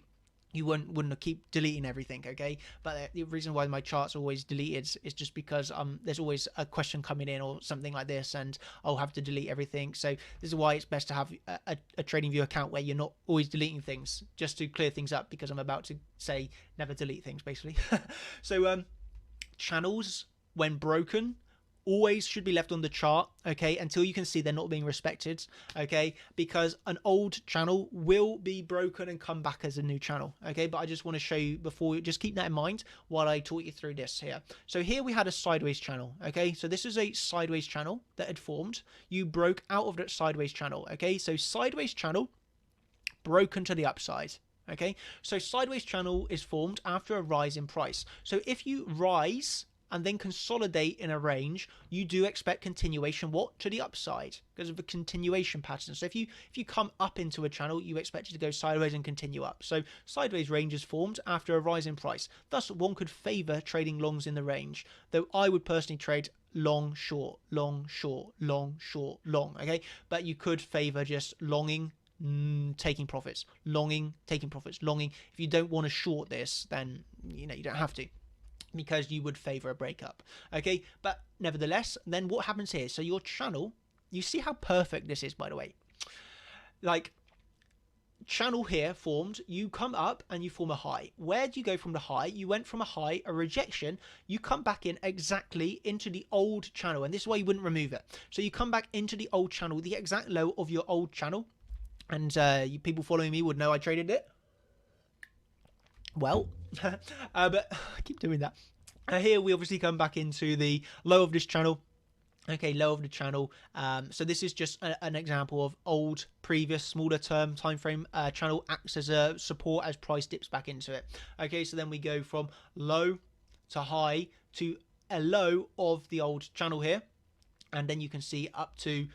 you wouldn't keep deleting everything, okay? But the reason why my charts are always deleted is just because there's always a question coming in or something like this, and I'll have to delete everything. So this is why it's best to have a trading view account where you're not always deleting things, just to clear things up, because I'm about to say never delete things, basically. So channels, when broken, always should be left on the chart, okay, until you can see they're not being respected, okay, because an old channel will be broken and come back as a new channel, okay. But I just want to show you before, just keep that in mind while I talk you through this here. So here we had a sideways channel, okay, so this is a sideways channel that had formed. You broke out of that sideways channel, okay, so sideways channel broken to the upside. Okay, so sideways channel is formed after a rise in price. So if you rise and then consolidate in a range, you do expect continuation to the upside because of the continuation pattern. So if you come up into a channel, you expect it to go sideways and continue up. So sideways range is formed after a rise in price. Thus, one could favor trading longs in the range, though I would personally trade long, short, long, short, long, short, long. Okay, but you could favor just longing, taking profits, longing, taking profits, longing. If you don't want to short this, then you don't have to, because you would favor a breakup, okay. But nevertheless, then what happens here? So your channel, you see how perfect this is, by the way. Like, channel here formed, you come up and you form a high. Where do you go from the high? You went from a high, a rejection, you come back in exactly into the old channel, and this is why you wouldn't remove it. So you come back into the old channel, the exact low of your old channel, and you people following me would know I traded it well. But I keep doing that. Here we obviously come back into the low of this channel. Okay, low of the channel. So this is just an example of old, previous, smaller term time frame channel acts as a support as price dips back into it. Okay, so then we go from low to high to a low of the old channel here. And then you can see up to,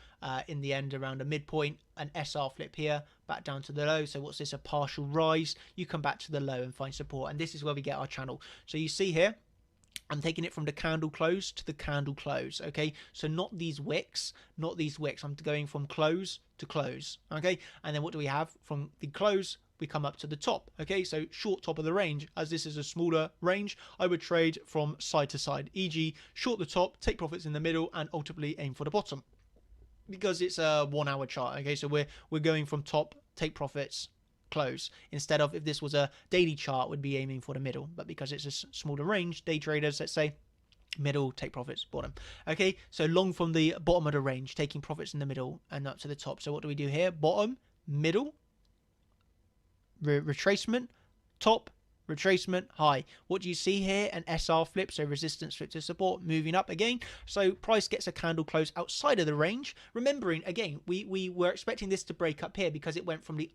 in the end, around a midpoint, an SR flip here, back down to the low. So what's this? A partial rise. You come back to the low and find support. And this is where we get our channel. So you see here, I'm taking it from the candle close to the candle close, okay? So not these wicks, not these wicks. I'm going from close to close, okay? And then what do we have? From the close, we come up to the top, okay? So short top of the range. As this is a smaller range, I would trade from side to side, e.g. short the top, take profits in the middle, and ultimately aim for the bottom, because it's a 1 hour chart, okay? So we're going from top, take profits, close, instead of, if this was a daily chart, would be aiming for the middle. But because it's a smaller range, day traders, let's say, middle, take profits, bottom. Okay, so long from the bottom of the range, taking profits in the middle and up to the top. So what do we do here? Bottom, middle, retracement, top, retracement, high. What do you see here? An SR flip, so resistance flip to support, moving up again. So price gets a candle close outside of the range. Remembering, again, we were expecting this to break up here because it went from the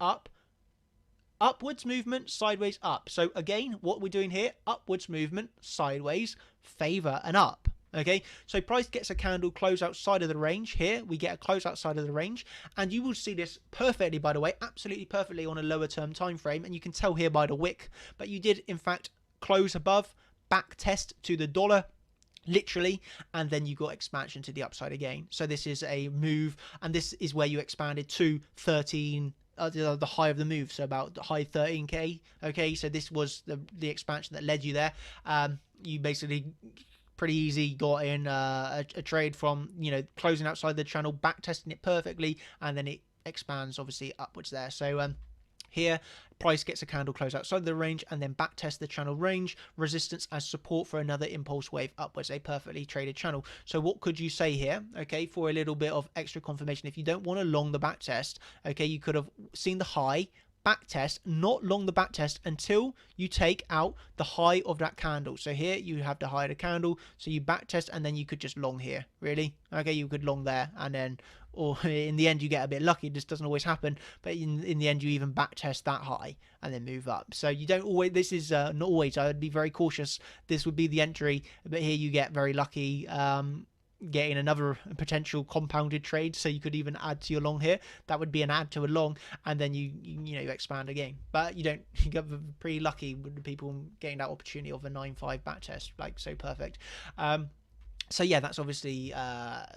upwards movement, sideways, up. So again, what we're doing here, upwards movement, sideways, favor and up. Okay, so price gets a candle close outside of the range. Here we get a close outside of the range, and you will see this perfectly, by the way, absolutely perfectly on a lower term time frame, and you can tell here by the wick. But you did in fact close above, back test to the dollar, literally, and then you got expansion to the upside again. So this is a move, and this is where you expanded to 13, the high of the move, so about the high 13k. Okay, so this was the expansion that led you there. You basically pretty easy got in a trade from closing outside the channel, back testing it perfectly, and then it expands obviously upwards there. So here price gets a candle close outside the range and then back test the channel range, resistance as support for another impulse wave upwards, a perfectly traded channel. So what could you say here? Okay, for a little bit of extra confirmation, if you don't want to long the back test, okay, you could have seen the high, back test, not long the back test until you take out the high of that candle. So here you have the high of the candle, so you back test and then you could just long here, really. Okay, you could long there, and then, or in the end you get a bit lucky. This doesn't always happen, but in the end you even back test that high and then move up. So you don't always, this is not always, I would be very cautious. This would be the entry, but here you get very lucky. getting another potential compounded trade, so you could even add to your long here. That would be an add to a long, and then you expand again. But you don't. You get pretty lucky with the people getting that opportunity of a 9.5 back test, like so perfect. So yeah, that's obviously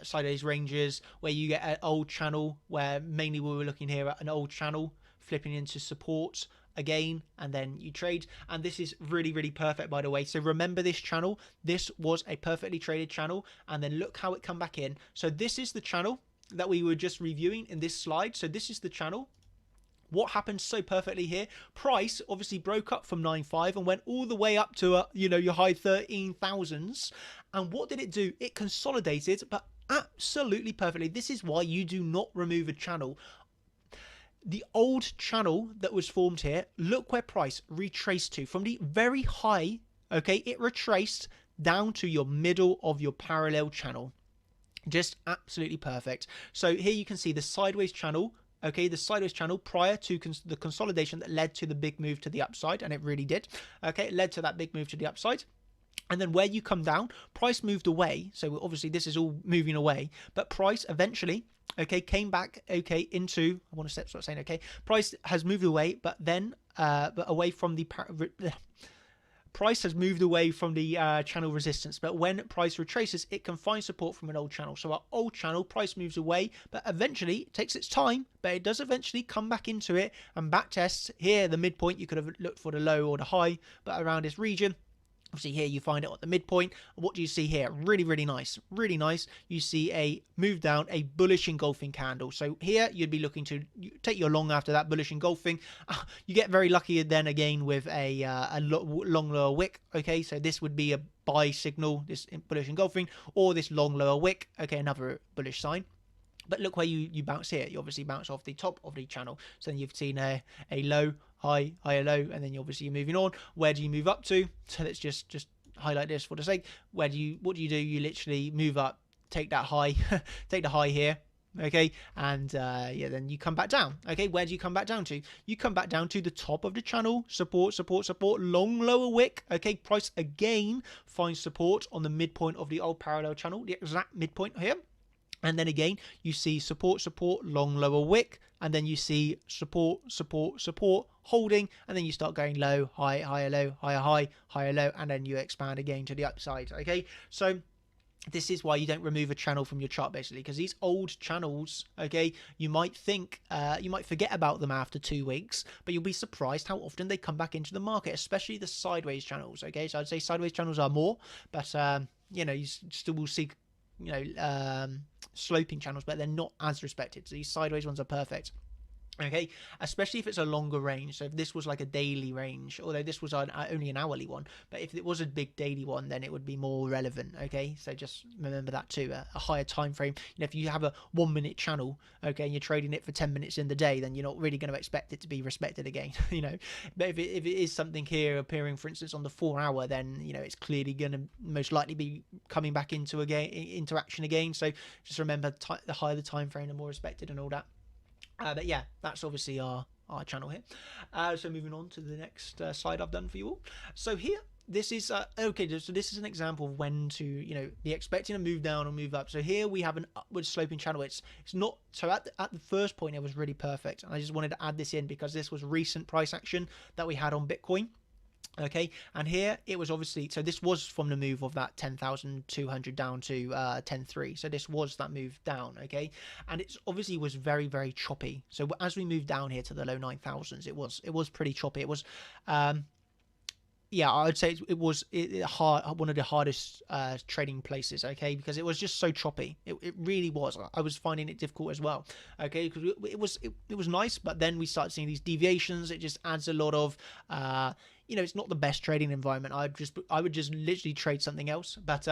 sideways ranges, where you get an old channel, where mainly we were looking here at an old channel flipping into support again, and then you trade. And this is really perfect, by the way. So remember this channel, this was a perfectly traded channel, and then look how it come back in. So this is the channel that we were just reviewing in this slide. So this is the channel. What happened so perfectly here? Price obviously broke up from 9.5 and went all the way up to your high 13,000s. And what did it do? It consolidated, but absolutely perfectly. This is why you do not remove a channel. The old channel that was formed here, look where price retraced to. From the very high, okay, it retraced down to your middle of your parallel channel. Just absolutely perfect. So here you can see the sideways channel. Okay, the sideways channel prior to the consolidation that led to the big move to the upside, and it really did. Okay, it led to that big move to the upside. And then where you come down, price moved away. So obviously this is all moving away, but price eventually, okay, came back, okay, into, I want to start saying, okay, price has moved away, but then but away from the price has moved away from the channel resistance, but when price retraces, it can find support from an old channel. So our old channel, price moves away, but eventually it takes its time, but it does eventually come back into it and back tests. Here, the midpoint, you could have looked for the low or the high, but around this region. Obviously here you find it at the midpoint. What do you see here? Really nice. Really nice. You see a move down, a bullish engulfing candle. So here you'd be looking to take your long after that bullish engulfing. You get very lucky then again with a long lower wick. Okay, so this would be a buy signal, this bullish engulfing, or this long lower wick. Okay, another bullish sign. But look where you bounce here. You obviously bounce off the top of the channel. So then you've seen a low, high, higher, low, and then obviously you're moving on. Where do you move up to? So let's just highlight this for the sake. What do you do? You literally move up, take that high, take the high here. Okay, and yeah, then you come back down. Okay, where do you come back down to? You come back down to the top of the channel. Support, long lower wick. Okay, price again finds support on the midpoint of the old parallel channel, the exact midpoint here. And then again, you see support, long lower wick, and then you see support, holding, and then you start going low, high, higher, low, higher, high, higher, low, and then you expand again to the upside. Okay, so this is why you don't remove a channel from your chart, basically, because these old channels, okay, you might think, you might forget about them after 2 weeks, but you'll be surprised how often they come back into the market, especially the sideways channels. Okay, so I'd say sideways channels are more, but you still will see, sloping channels, but they're not as respected. So these sideways ones are perfect. Okay, especially if it's a longer range. So if this was like a daily range, although this was only an hourly one, but if it was a big daily one, then it would be more relevant. Okay, so just remember that too. A higher time frame. If you have a 1 minute channel, okay, and you're trading it for 10 minutes in the day, then you're not really going to expect it to be respected again. But if it is something here appearing, for instance, on the 4 hour, then it's clearly going to most likely be coming back into action again. So just remember, the higher the time frame, the more respected and all that. But yeah, that's obviously our channel here. So moving on to the next slide I've done for you all. So here, this is okay. So this is an example of when to be expecting a move down or move up. So here we have an upward sloping channel. It's not so at the first point it was really perfect. And I just wanted to add this in because this was recent price action that we had on Bitcoin. Okay, and here it was obviously, so this was from the move of that 10,200 down to 10.3. So this was that move down. Okay, and it's obviously was very choppy. So as we moved down here to the low 9,000s, it was pretty choppy. It was yeah, I would say it was one of the hardest trading places, okay, because it was just so choppy. It really was. I was finding it difficult as well, okay, because it was nice, but then we started seeing these deviations. It just adds a lot of it's not the best trading environment. I would just literally trade something else, but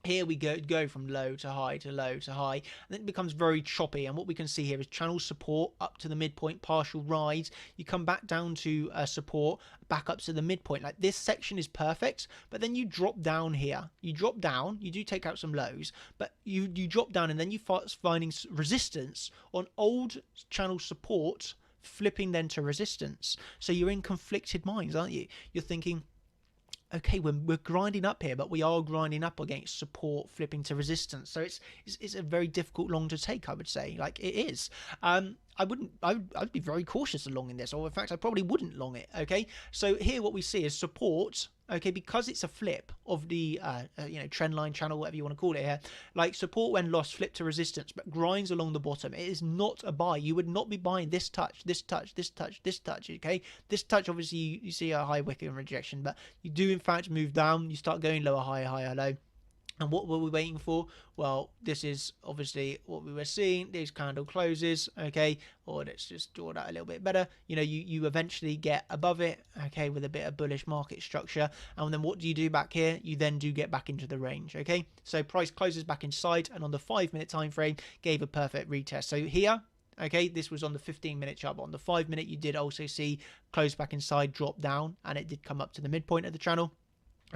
here we go from low to high to low to high, and then it becomes very choppy. And what we can see here is channel support up to the midpoint, partial rise. You come back down to support, back up to the midpoint. Like this section is perfect, but then you drop down here. You drop down, you do take out some lows, but you drop down, and then you start finding resistance on old channel support, flipping then to resistance. So you're in conflicted minds, aren't you? You're thinking, okay, we're grinding up here, but we are grinding up against support flipping to resistance. So it's a very difficult long to take, I would say. Like, it is. I'd be very cautious along in this, or in fact, I probably wouldn't long it. Okay, so here what we see is support. Okay, because it's a flip of the trend line, channel, whatever you want to call it here, like support when lost, flip to resistance, but grinds along the bottom. It is not a buy. You would not be buying this touch, this touch, this touch, this touch. Okay, this touch, obviously you see a high wick and rejection, but you do in fact move down. You start going lower, higher, higher, low. And what were we waiting for? Well, this is obviously what we were seeing. These candle closes, okay, or let's just draw that a little bit better. You know, you eventually get above it, okay, with a bit of bullish market structure. And then what do you do back here? You then do get back into the range, okay? So price closes back inside, and on the 5-minute time frame, gave a perfect retest. So here, okay, this was on the 15-minute chart, but on the 5-minute, you did also see close back inside, drop down, and it did come up to the midpoint of the channel.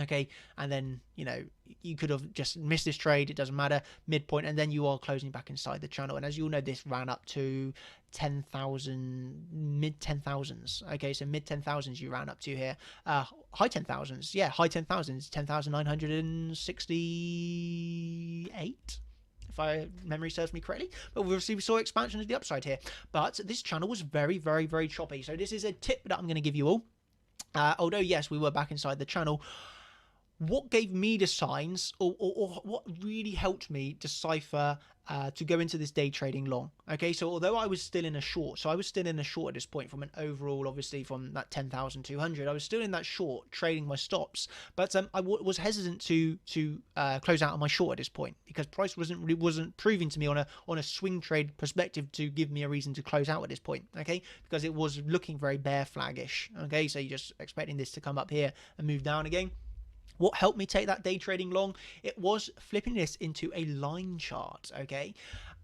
Okay, and then, you know, you could have just missed this trade, it doesn't matter, midpoint, and then you are closing back inside the channel. And as you all know, this ran up to 10,000, mid 10,000s. Okay, so mid 10,000s you ran up to here. High 10,000s, yeah, high 10,000s, 10,968. If my memory serves me correctly. But obviously we saw expansion to the upside here. But this channel was very, very, very choppy. So this is a tip that I'm going to give you all. Although, yes, we were back inside the channel, what gave me the signs, or what really helped me decipher to go into this day trading long? Okay, so although I was still in a short, so I was still in a short at this point from an overall, obviously from that 10,200, I was still in that short trading my stops, but I was hesitant to close out on my short at this point because price wasn't proving to me on a swing trade perspective to give me a reason to close out at this point. Okay, because it was looking very bear flaggish. Okay, so you're just expecting this to come up here and move down again. What helped me take that day trading long? It was flipping this into a line chart, okay?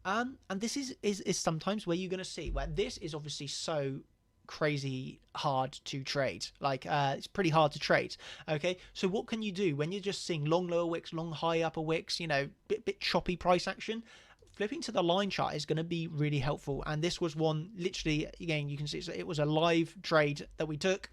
And this is sometimes where you're going to see where this is obviously so crazy hard to trade. Like, it's pretty hard to trade, okay? So what can you do when you're just seeing long lower wicks, long high upper wicks, you know, bit choppy price action? Flipping to the line chart is going to be really helpful. And this was one, literally, again, you can see, so it was a live trade that we took.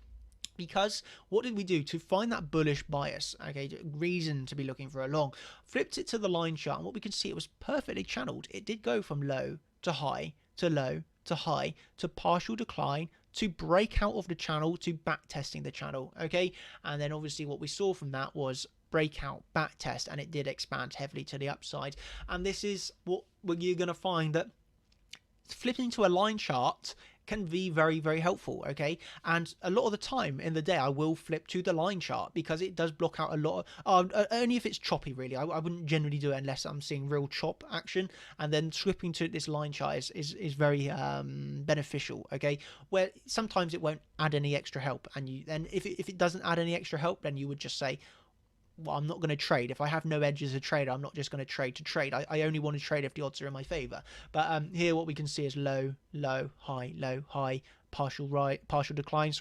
Because what did we do to find that bullish bias? Okay, reason to be looking for a long. Flipped it to the line chart, and what we can see, it was perfectly channeled. It did go from low to high to low to high to partial decline to break out of the channel to back testing the channel. Okay, and then obviously what we saw from that was breakout, back test, and it did expand heavily to the upside. And this is what you're going to find, that flipping to a line chart can be very, very helpful, okay? And a lot of the time in the day, I will flip to the line chart because it does block out a lot of, only if it's choppy, really. I wouldn't generally do it unless I'm seeing real chop action. And then flipping to this line chart is very beneficial, okay? Where sometimes it won't add any extra help. And if it doesn't add any extra help, then you would just say, well, I'm not going to trade. If I have no edge as a trader, I'm not just going to trade to trade. I only want to trade if the odds are in my favor. But here what we can see is low, low, high, partial decline,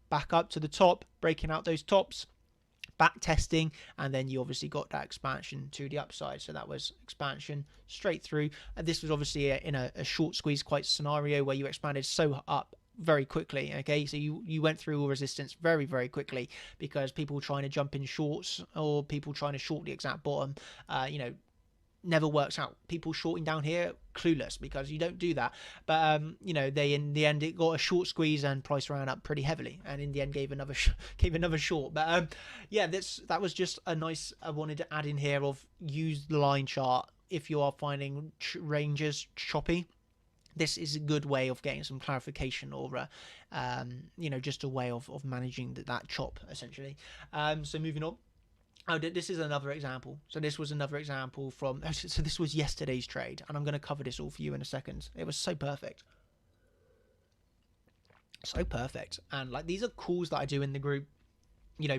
back up to the top, breaking out those tops, back testing, and then you obviously got that expansion to the upside. So that was expansion straight through. And this was obviously in a short squeeze quite scenario where you expanded so up very quickly. Okay, so you went through all resistance very, very quickly because people trying to jump in shorts or people trying to short the exact bottom, never works out. People shorting down here, clueless, because you don't do that. But they, in the end, it got a short squeeze and price ran up pretty heavily, and in the end gave another short. But yeah, that was just a nice, I wanted to add in here of use the line chart if you are finding ranges choppy. This is a good way of getting some clarification, or just a way of managing that chop, essentially. So moving on. Oh, this is another example. So this was another example from, so this was yesterday's trade, and I'm going to cover this all for you in a second. It was so perfect. So perfect. And like, these are calls that I do in the group,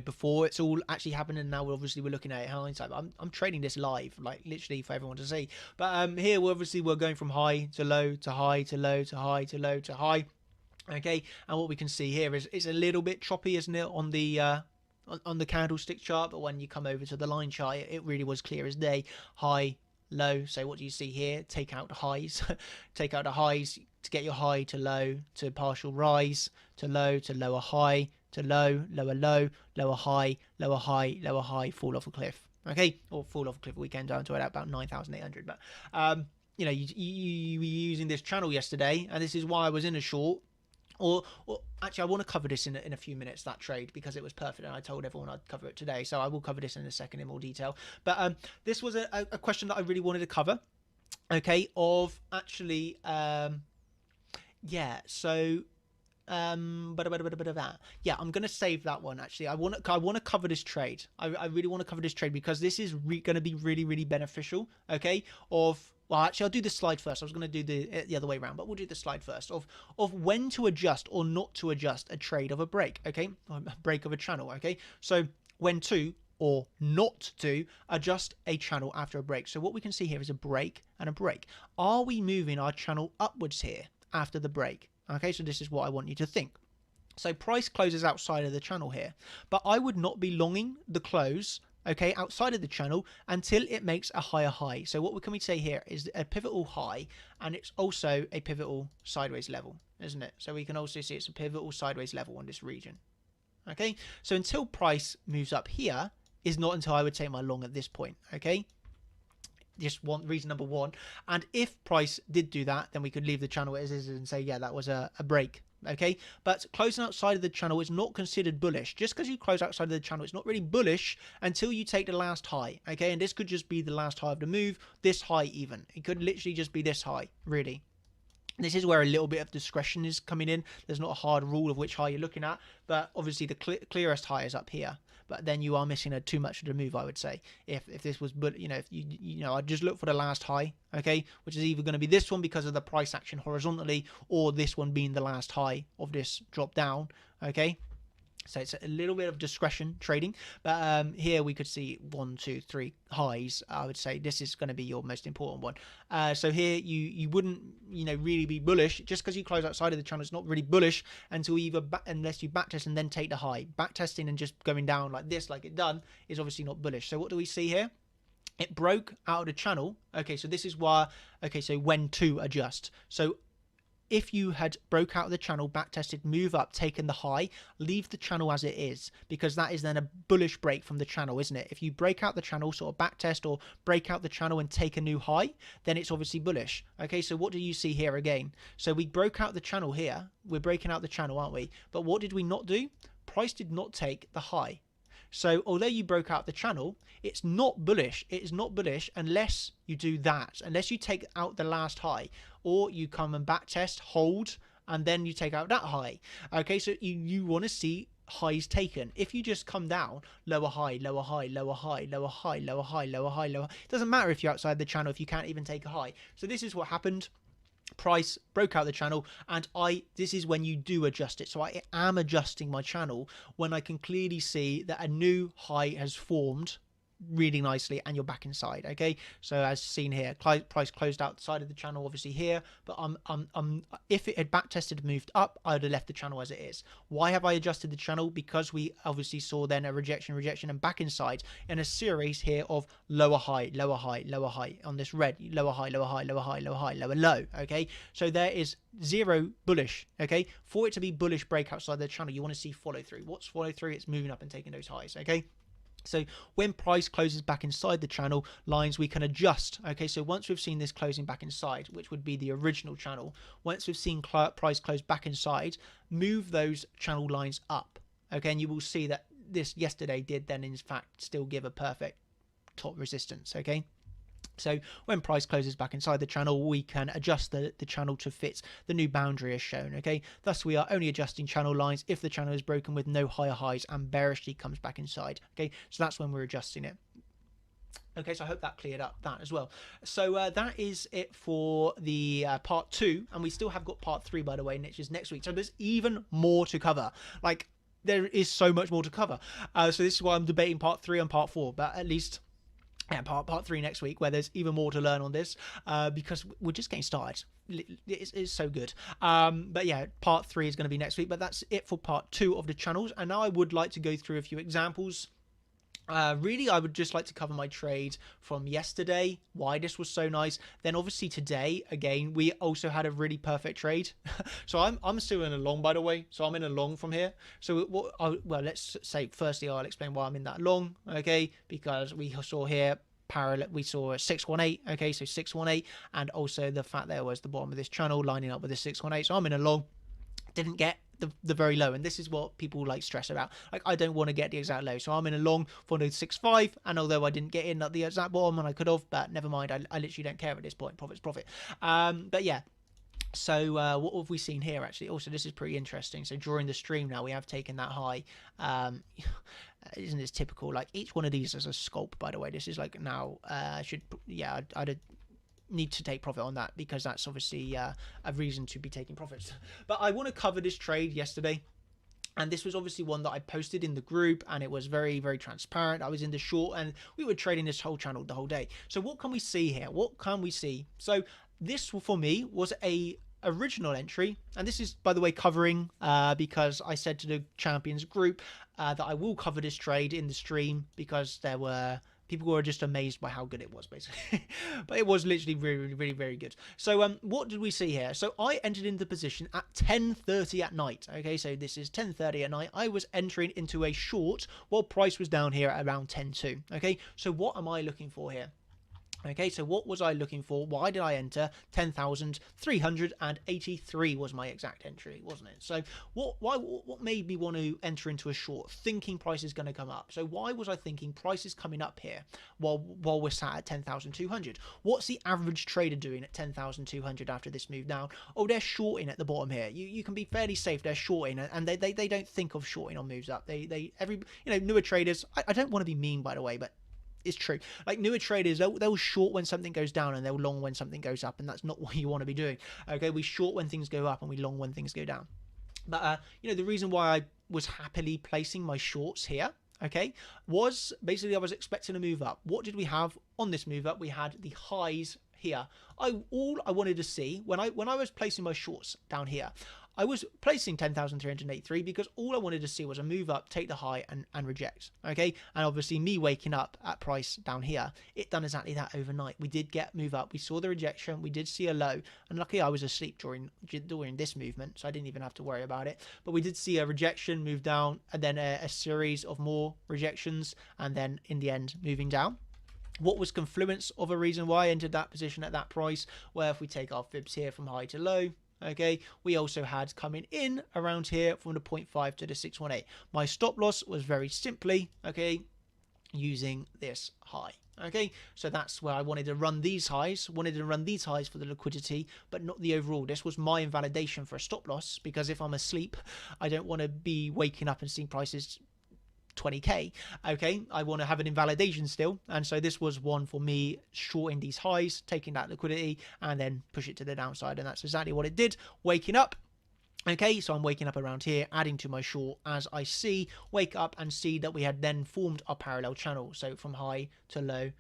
before it's all actually happened, and now obviously we're looking at it in hindsight. But I'm trading this live, like literally for everyone to see. But here we're going from high to low to high to low to high to low to high. Okay, and what we can see here is it's a little bit choppy, isn't it, on the candlestick chart? But when you come over to the line chart, it really was clear as day. High, low. So what do you see here? Take out the highs. Take out the highs to get your high to low to partial rise to lower high to low, lower low, lower high, lower high, lower high, fall off a cliff. Okay, or fall off a cliff weekend down to about 9,800. But you know, you were using this channel yesterday, and this is why I was in a short. Or actually, I want to cover this in a few minutes, that trade, because it was perfect, and I told everyone I'd cover it today. So I will cover this in a second in more detail. But this was a question that I really wanted to cover. Okay, of actually, yeah. So yeah, I'm gonna save that one. Actually, I want to cover this trade. I really want to cover this trade because this is going to be really beneficial. Okay, well, actually, I'll do the slide first. I was going to do the other way around, but we'll do the slide first of when to adjust or not to adjust a trade of a break. Okay, or a break of a channel. Okay, so when to or not to adjust a channel after a break. So what we can see here is a break and a break. Are we moving our channel upwards here after the break? Okay, so this is what I want you to think. So price closes outside of the channel here, but I would not be longing the close, okay, outside of the channel until it makes a higher high. So what can we say here is a pivotal high, and it's also a pivotal sideways level, isn't it? So we can also see it's a pivotal sideways level on this region. Okay, so until price moves up here is not until I would take my long at this point. Okay, just reason number one. And if price did do that, then we could leave the channel as is and say, yeah, that was a break. Okay, but closing outside of the channel is not considered bullish. Just because you close outside of the channel, it's not really bullish until you take the last high. Okay, and this could just be the last high of the move, this high even. It could literally just be this high, really. This is where a little bit of discretion is coming in. There's not a hard rule of which high you're looking at, but obviously the clearest high is up here. But then you are missing too much of the move, I would say. If this was, but if you know, I'd just look for the last high, okay, which is either going to be this one because of the price action horizontally, or this one being the last high of this drop down, okay. So it's a little bit of discretion trading, but here we could see 1, 2, 3 highs. I would say this is going to be your most important one. So here you wouldn't really be bullish just because you close outside of the channel. It's not really bullish until unless you backtest and then take the high. Backtesting and just going down like this, like it done, is obviously not bullish. So what do we see here? It broke out of the channel. Okay, so this is why. Okay, so when to adjust. So if you had broke out of the channel, backtested, move up, taken the high, leave the channel as it is, because that is then a bullish break from the channel, isn't it? If you break out the channel, sort of backtest or break out the channel and take a new high, then it's obviously bullish. Okay, so what do you see here again? So we broke out the channel here. We're breaking out the channel, aren't we? But what did we not do? Price did not take the high. So although you broke out the channel, it's not bullish. It is not bullish unless you do that, unless you take out the last high, or you come and back test, hold, and then you take out that high. Okay, so you want to see highs taken. If you just come down, lower high, lower high, lower high, lower high, lower high, lower high, lower, it doesn't matter if you're outside the channel if you can't even take a high. So this is what happened. Price broke out the channel, and this is when you do adjust it. So I am adjusting my channel when I can clearly see that a new high has formed really nicely and you're back inside. Okay, so as seen here, price closed outside of the channel obviously here, but if it had back tested, moved up, I would have left the channel as it is. Why have I adjusted the channel? Because we obviously saw then a rejection and back inside in a series here of lower high, lower high, lower high on this red, lower high, lower high, lower high, lower high, lower low. Okay, so there is zero bullish. Okay, for it to be bullish break outside the channel, you want to see follow through. What's follow through? It's moving up and taking those highs. Okay, so when price closes back inside the channel lines, we can adjust. Okay, so once we've seen this closing back inside, which would be the original channel, once we've seen price close back inside, move those channel lines up. Okay, and you will see that this yesterday did then in fact still give a perfect top resistance. Okay, so when price closes back inside the channel, we can adjust the channel to fit the new boundary as shown. Okay, thus we are only adjusting channel lines if the channel is broken with no higher highs and bearishly comes back inside. Okay, so that's when we're adjusting it. Okay, so I hope that cleared up that as well. So that is it for the part 2, and we still have got part 3, by the way, which is next week. So there's even more to cover. Like, there is so much more to cover. So this is why I'm debating part 3 and part 4, but at least part 3 next week, where there's even more to learn on this, because we're just getting started. It's so good. But yeah, part 3 is going to be next week, but that's it for part 2 of the channels. And now I would like to go through a few examples Really, I would just like to cover my trade from yesterday, why this was so nice. Then obviously today, again, we also had a really perfect trade. So I'm still in a long, by the way. So I'm in a long from here. So well, let's say firstly I'll explain why I'm in that long, okay? Because we saw here parallel, we saw a 618, okay? So 618, and also the fact there was the bottom of this channel lining up with the 618. So I'm in a long. Didn't get the very low, and this is what people like stress about. Like, I don't want to get the exact low, so I'm in a long for the 6.5, and although I didn't get in at the exact bottom, and I could have, but never mind. I literally don't care at this point. Profit's profit. But yeah. So what have we seen here actually? Also, this is pretty interesting. So during the stream now, we have taken that high. Isn't this typical? Like, each one of these is a sculpt, by the way. This is like now I'd need to take profit on that, because that's obviously a reason to be taking profits. But I want to cover this trade yesterday, and this was obviously one that I posted in the group, and it was very, very transparent. I was in the short, and we were trading this whole channel the whole day. So what can we see here? What can we see? So this for me was a original entry, and this is, by the way, covering because I said to the champions group that I will cover this trade in the stream, because there were people were just amazed by how good it was, basically. But it was literally really, really, very good. So what did we see here? So I entered into position at 10:30 at night. Okay, so this is 10:30 at night. I was entering into a short while price was down here at around 10.2. Okay, so what am I looking for here? Okay, so what was I looking for? Why did I enter? 10,383 was my exact entry, wasn't it? So what made me want to enter into a short, thinking price is going to come up? So why was I thinking price is coming up here while we're sat at 10,200? What's the average trader doing at 10,200 after this move down? Oh, they're shorting at the bottom here. You can be fairly safe they're shorting, and they don't think of shorting on moves up. Newer traders. I don't want to be mean, by the way, but it's true. Like, newer traders, they'll short when something goes down, and they'll long when something goes up, and that's not what you want to be doing. Okay, we short when things go up, and we long when things go down. But the reason why I was happily placing my shorts here, okay, was basically I was expecting a move up. What did we have on this move up? We had the highs here. All I wanted to see when I was placing my shorts down here, I was placing 10,383 because all I wanted to see was a move up, take the high, and reject. Okay, and obviously me waking up at price down here, it done exactly that overnight. We did get move up, we saw the rejection, we did see a low, and luckily I was asleep during this movement, so I didn't even have to worry about it. But we did see a rejection, move down, and then a series of more rejections, and then in the end moving down. What was confluence of a reason why I entered that position at that price? Well, if we take our fibs here from high to low, okay, we also had coming in around here from the 0.5 to the 618. My stop loss was very simply, okay, using this high. Okay, so that's where I wanted to run these highs, for the liquidity, but not the overall. This was my invalidation for a stop loss, because if I'm asleep, I don't want to be waking up and seeing prices 20k. Okay, I want to have an invalidation still, and so this was one for me, shorting these highs, taking that liquidity, and then push it to the downside, and that's exactly what it did. Waking up. Okay, so I'm waking up around here, adding to my short as I wake up and see that we had then formed a parallel channel. So from high to lower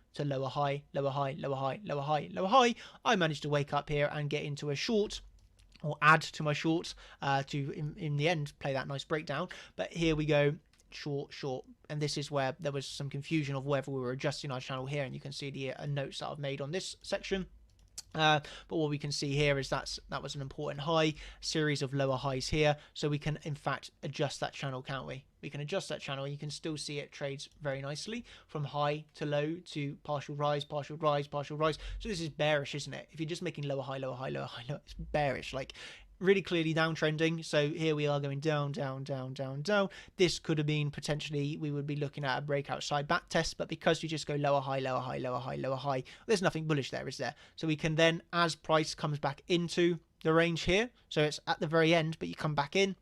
high, lower high, lower high, lower high, lower high, I managed to wake up here and get into a short, or add to my short, to in the end play that nice breakdown. But here we go. Short, and this is where there was some confusion of whether we were adjusting our channel here, and you can see the notes that I've made on this section. But what we can see here is that was an important high, series of lower highs here, so we can in fact adjust that channel, can't we? We can adjust that channel, and you can still see it trades very nicely from high to low to partial rise, partial rise, partial rise. So this is bearish, isn't it? If you're just making lower high, lower high, lower high, lower, it's bearish. Like, really clearly downtrending. So here we are going down, down, down, down, down. This could have been potentially, we would be looking at a breakout side back test, but because you just go lower high, lower high, lower high, lower high, there's nothing bullish there, is there? So we can then, as price comes back into the range here, so it's at the very end, but you come back in,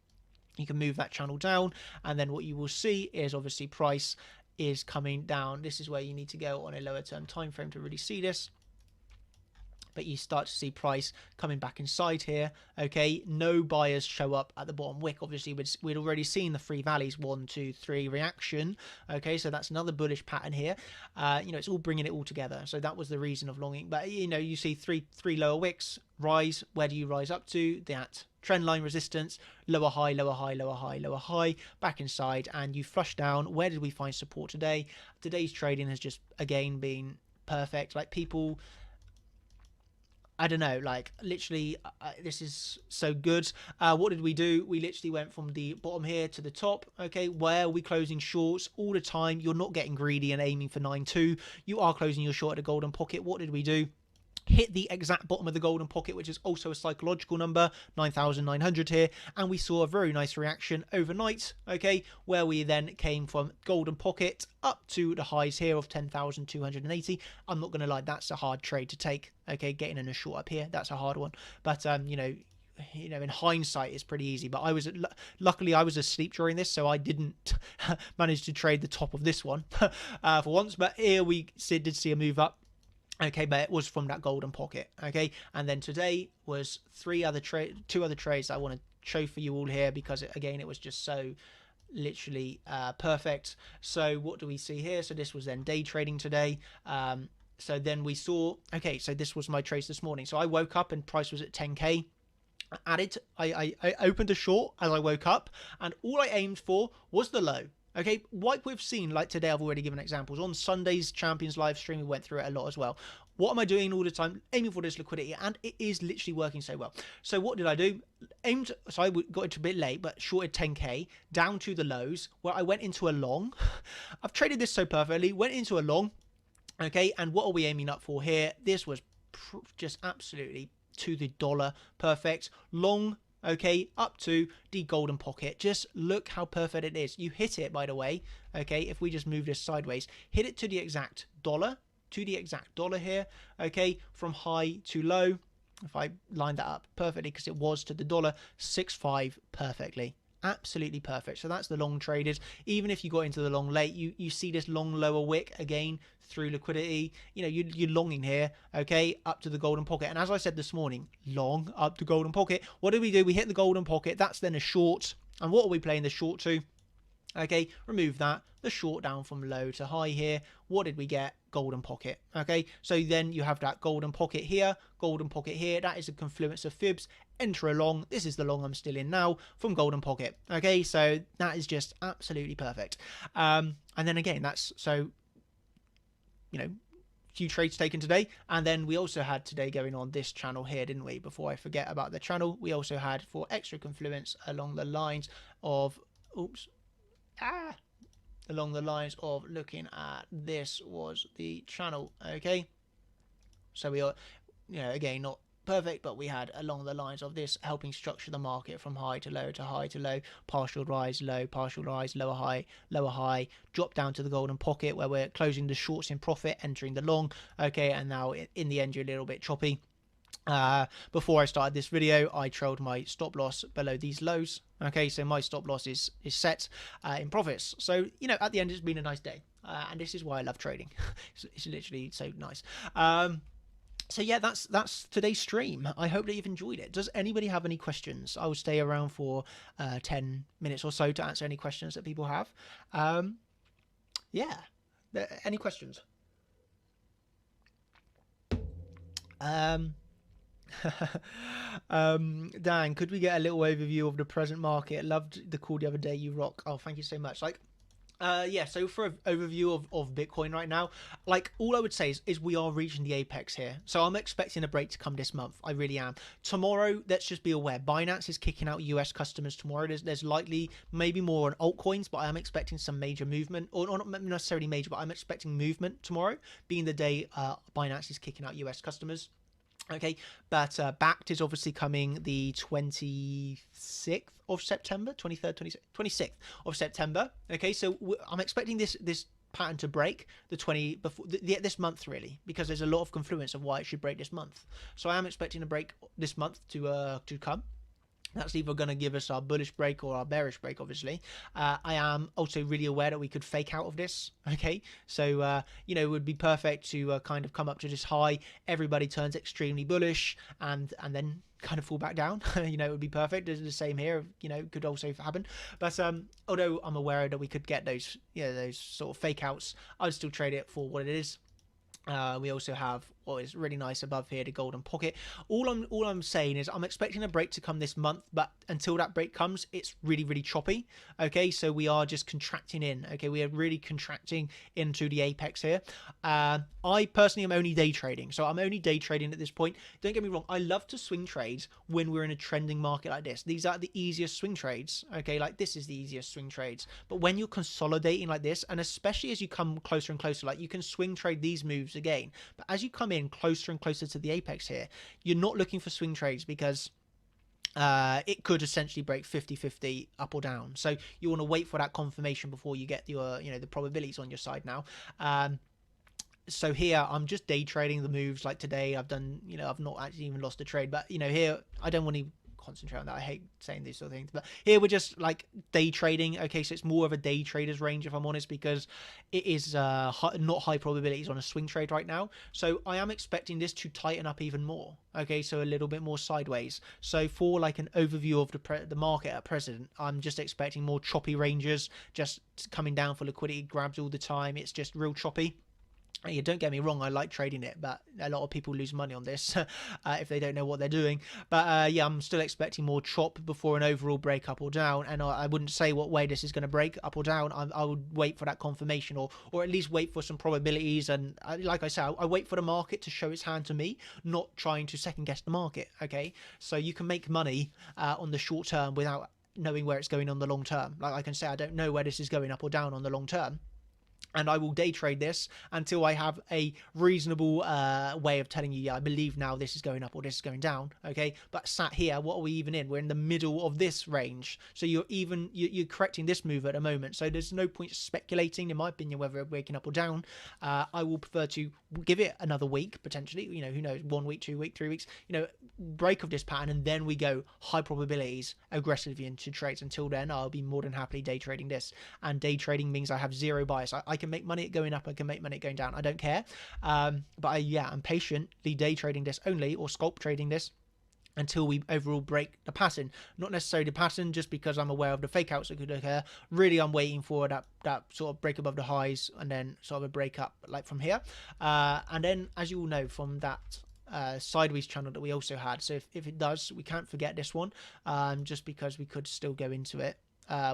you can move that channel down, and then what you will see is obviously price is coming down. This is where you need to go on a lower term time frame to really see this. but you start to see price coming back inside here. Okay, no buyers show up at the bottom wick. Obviously we'd already seen the three valleys, 1, 2, 3 reaction. Okay, so that's another bullish pattern here. You know, it's all bringing it all together, so that was the reason of longing. But you know, you see three lower wicks rise. Where do you rise up to? That trend line resistance, lower high, lower high, lower high, lower high, back inside, and you flush down. Where did we find support today? Today's trading has just again been perfect. Like, people, I don't know, like literally this is so good. What did we do? We literally went from the bottom here to the top. Okay, where are we closing shorts all the time? You're not getting greedy and aiming for 9.2. You are closing your short at a golden pocket. What did we do? Hit the exact bottom of the golden pocket, which is also a psychological number, 9,900 here, and we saw a very nice reaction overnight, okay, where we then came from golden pocket up to the highs here of 10,280. I'm not going to lie, that's a hard trade to take, okay, getting in a short up here, that's a hard one, but you know, in hindsight it's pretty easy. But luckily I was asleep during this, so I didn't manage to trade the top of this one for once. But here we did see a move up. Okay, but it was from that golden pocket. Okay, and then today was two other trades I want to show for you all here, because again, it was just so literally perfect. So what do we see here? So this was then day trading today. So then we saw, okay, so this was my trades this morning. So I woke up and price was at 10k. I opened a short as I woke up, and all I aimed for was the low. Okay, like we've seen, like today I've already given examples. On Sunday's Champions live stream, we went through it a lot as well. What am I doing all the time? Aiming for this liquidity, and it is literally working so well. So what did I do? So I got it a bit late, but shorted 10k down to the lows, where I went into a long. I've traded this so perfectly, went into a long. Okay, and what are we aiming up for here? This was just absolutely to the dollar perfect. Long, okay, up to the golden pocket. Just look how perfect it is. You hit it, by the way, okay, if we just move this sideways, hit it to the exact dollar here, okay, from high to low. If I line that up perfectly, because it was to the dollar, 6.5 perfectly. Absolutely perfect. So that's the long traded. Even if you got into the long late, you see this long lower wick again through liquidity. You know, you're longing here, okay, up to the golden pocket. And as I said this morning, long up to golden pocket. What did we do? We hit the golden pocket. That's then a short. And what are we playing the short to? Okay, remove that. The short down from low to high here. What did we get? Golden pocket. Okay, so then you have that golden pocket here, golden pocket here. That is a confluence of fibs. Enter a long. This is the long I'm still in now from golden pocket. Okay, so that is just absolutely perfect. And then again, that's so, you know, few trades taken today. And then we also had today going on this channel here, didn't we? Before I forget about the channel, we also had for extra confluence along the lines of, along the lines of looking at this was the channel. Okay, so we are, you know, again, not perfect, but we had along the lines of this helping structure the market from high to low to high to low, partial rise, low, partial rise, lower high, drop down to the golden pocket where we're closing the shorts in profit, entering the long. Okay, and now in the end you're a little bit choppy. Before I started this video, I trailed my stop loss below these lows. Okay, so my stop loss is set in profits. So, you know, at the end it's been a nice day, and this is why I love trading. It's literally so nice. So yeah, that's today's stream. I hope that you've enjoyed it. Does anybody have any questions? I will stay around for 10 minutes or so to answer any questions that people have. Yeah, any questions? Dan, could we get a little overview of the present market? Loved the call the other day. You rock. Oh, thank you so much. Like, yeah, so for an overview of Bitcoin right now, like, all I would say is we are reaching the apex here. So I'm expecting a break to come this month. I really am. Tomorrow, let's just be aware, Binance is kicking out US customers tomorrow. There's likely maybe more on altcoins, but I am expecting some major movement, or not necessarily major, but I'm expecting movement tomorrow, being the day Binance is kicking out US customers. Okay, but Backed is obviously coming the 26th of September, 23rd, 26th of September. Okay, so I'm expecting this pattern to break this month, really, because there's a lot of confluence of why it should break this month. So I am expecting a break this month to come. That's either going to give us our bullish break or our bearish break, obviously. I am also really aware that we could fake out of this. Okay, so you know, it would be perfect to kind of come up to this high. Everybody turns extremely bullish, and then kind of fall back down. You know, it would be perfect. There's the same here. You know, could also happen. But although I'm aware that we could get those, you know, those sort of fake outs, I'd still trade it for what it is. We also have what is really nice above here, the golden pocket. All I'm saying is I'm expecting a break to come this month, but until that break comes, it's really choppy. Okay, so we are just contracting in. Okay, we are really contracting into the apex here. I personally am only day trading, so I'm only day trading at this point. Don't get me wrong, I love to swing trades when we're in a trending market like this. These are the easiest swing trades. Okay, like this is the easiest swing trades. But when you're consolidating like this, and especially as you come closer and closer, like you can swing trade these moves again, but as you come in closer and closer to the apex here, you're not looking for swing trades because it could essentially break 50-50 up or down. So you want to wait for that confirmation before you get your, you know, the probabilities on your side now. So here I'm just day trading the moves. Like today I've done, you know, I've not actually even lost a trade, but you know, here I don't want to concentrate on that. I hate saying these sort of things, but here we're just like day trading. Okay, so it's more of a day trader's range, if I'm honest, because it is not high probabilities on a swing trade right now. So I am expecting this to tighten up even more. Okay, so a little bit more sideways. So for like an overview of the market at present, I'm just expecting more choppy ranges, just coming down for liquidity grabs all the time. It's just real choppy. Yeah, don't get me wrong, I like trading it, but a lot of people lose money on this if they don't know what they're doing. But yeah, I'm still expecting more chop before an overall break up or down, and I wouldn't say what way this is going to break up or down. I would wait for that confirmation, or at least wait for some probabilities. And like I said, I wait for the market to show its hand to me, not trying to second guess the market. Okay, so you can make money on the short term without knowing where it's going on the long term. Like I can say, I don't know where this is going up or down on the long term, and I will day trade this until I have a reasonable way of telling you, yeah, I believe now this is going up or this is going down. Okay, but sat here, what are we even in? We're in the middle of this range, so you're correcting this move at the moment. So there's no point speculating, in my opinion, whether it's breaking up or down. I will prefer to give it another week potentially. You know, who knows? 1 week, 2 week, 3 weeks. You know, break of this pattern, and then we go high probabilities aggressively into trades. Until then, I'll be more than happily day trading this. And day trading means I have zero bias. I can make money at going up, I can make money at going down, I don't care. But I'm patiently day trading this only, or scalp trading this, until we overall break the pattern. Not necessarily the pattern, just because I'm aware of the fake outs that could occur. Really, I'm waiting for that sort of break above the highs, and then sort of a break up like from here. And then, as you all know from that sideways channel that we also had, so if it does, we can't forget this one, just because we could still go into it.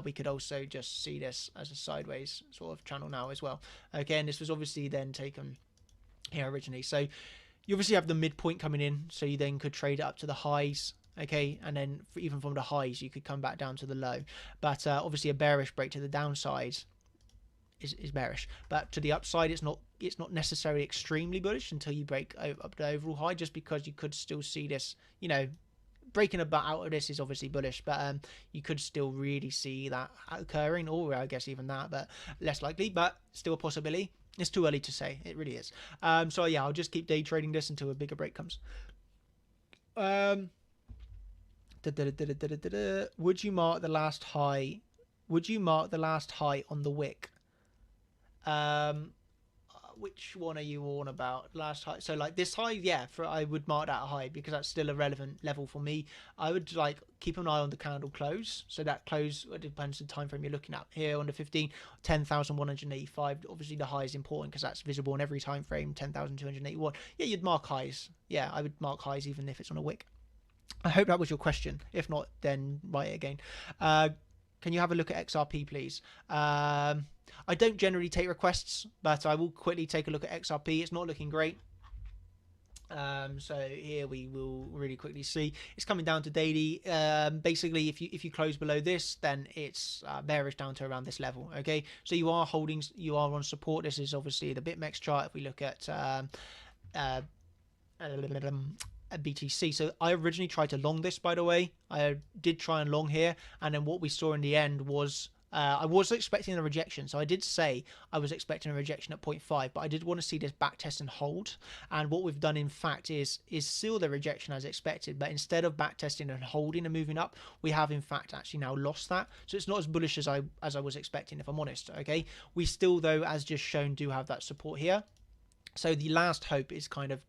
We could also just see this as a sideways sort of channel now as well. Okay, and this was obviously then taken here originally. So you obviously have the midpoint coming in, so you then could trade it up to the highs. Okay, and then even from the highs, you could come back down to the low. But obviously a bearish break to the downside is bearish, but to the upside, it's not necessarily extremely bullish until you break up the overall high, just because you could still see this, you know, breaking about out of this is obviously bullish, but you could still really see that occurring, or I guess even that, but less likely, but still a possibility. It's too early to say, it really is. So yeah, I'll just keep day trading this until a bigger break comes. Would you mark the last high? Would you mark the last high on the wick? Which one are you on about? Last high. So like this high, yeah, I would mark that high because that's still a relevant level for me. I would like keep an eye on the candle close. So that close, it depends on the time frame you're looking at. Here on the 15, 10,185. Obviously the high is important because that's visible on every time frame. 10,281. Yeah, you'd mark highs. Yeah, I would mark highs even if it's on a wick. I hope that was your question. If not, then write it again. Can you have a look at XRP, please? I don't generally take requests, but I will quickly take a look at XRP. It's not looking great. So here we will really quickly see it's coming down to daily. Basically, if you close below this, then it's bearish down to around this level. Okay, so you are on support. This is obviously the BitMEX chart. If we look at BTC. So I originally tried to long this, by the way. I did try and long here, and then what we saw in the end was I was expecting a rejection, so I did say I was expecting a rejection at 0.5, but I did want to see this back test and hold. And what we've done, in fact, is seal the rejection as expected, but instead of back testing and holding and moving up, we have in fact actually now lost that. So it's not as bullish as I was expecting, if I'm honest. Okay, we still, though, as just shown, do have that support here. So the last hope is kind of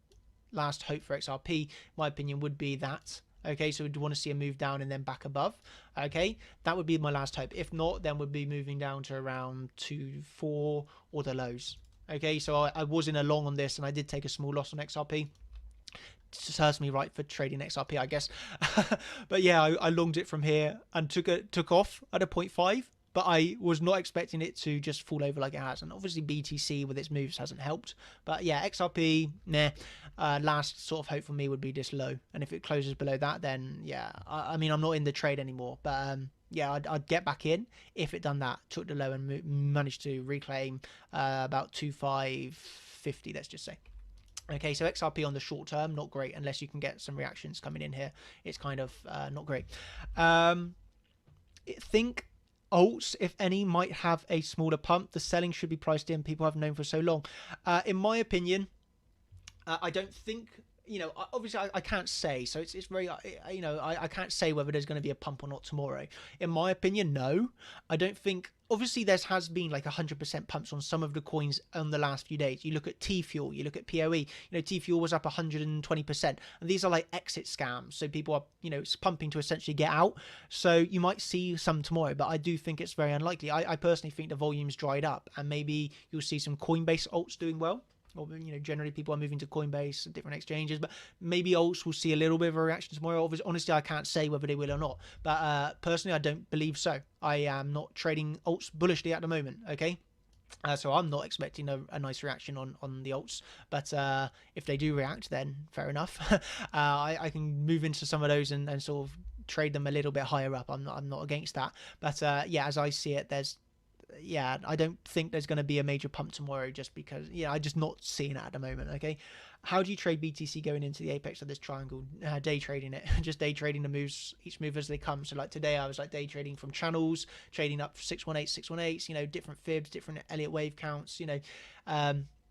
last hope for XRP, my opinion, would be that. Okay, so we'd want to see a move down and then back above. Okay, that would be my last hope. If not, then we'd be moving down to around 2.4 or the lows. Okay, so I was in a long on this, and I did take a small loss on XRP. Serves me right for trading XRP, I guess. But yeah, I longed it from here and took off at a 0.5. But I was not expecting it to just fall over like it has. And obviously BTC with its moves hasn't helped. But yeah, XRP, nah. Last sort of hope for me would be this low. And if it closes below that, then yeah. I mean, I'm not in the trade anymore. But yeah, I'd get back in if it done that. Took the low and managed to reclaim about 2.550, let's just say. Okay, so XRP on the short term, not great unless you can get some reactions coming in here. It's kind of not great. Think alts, if any, might have a smaller pump. The selling should be priced in. People have known for so long. In my opinion, I don't think, you know, obviously I can't say, so it's very, you know, I can't say whether there's going to be a pump or not tomorrow. In my opinion, no. I don't think, obviously there has been like 100% pumps on some of the coins on the last few days. You look at T-Fuel, you look at POE, you know, T-Fuel was up 120%, and these are like exit scams, so people are, you know, pumping to essentially get out. So you might see some tomorrow, but I do think it's very unlikely. I personally think the volume's dried up, and maybe you'll see some Coinbase alts doing well. Or, you know, generally people are moving to Coinbase and different exchanges, but maybe alts will see a little bit of a reaction tomorrow. Honestly, I can't say whether they will or not, but personally, I don't believe so. I am not trading alts bullishly at the moment. Okay. So I'm not expecting a nice reaction on the alts, but if they do react, then fair enough. I can move into some of those and sort of trade them a little bit higher up. I'm not against that, but yeah, as I see it, yeah, I don't think there's going to be a major pump tomorrow, just because, yeah, I'm just not seeing it at the moment. Okay, how do you trade BTC going into the apex of this triangle? Day trading it. Just day trading the moves, each move as they come. So like today I was like day trading from channels, trading up 618, you know, different fibs, different Elliott wave counts, you know.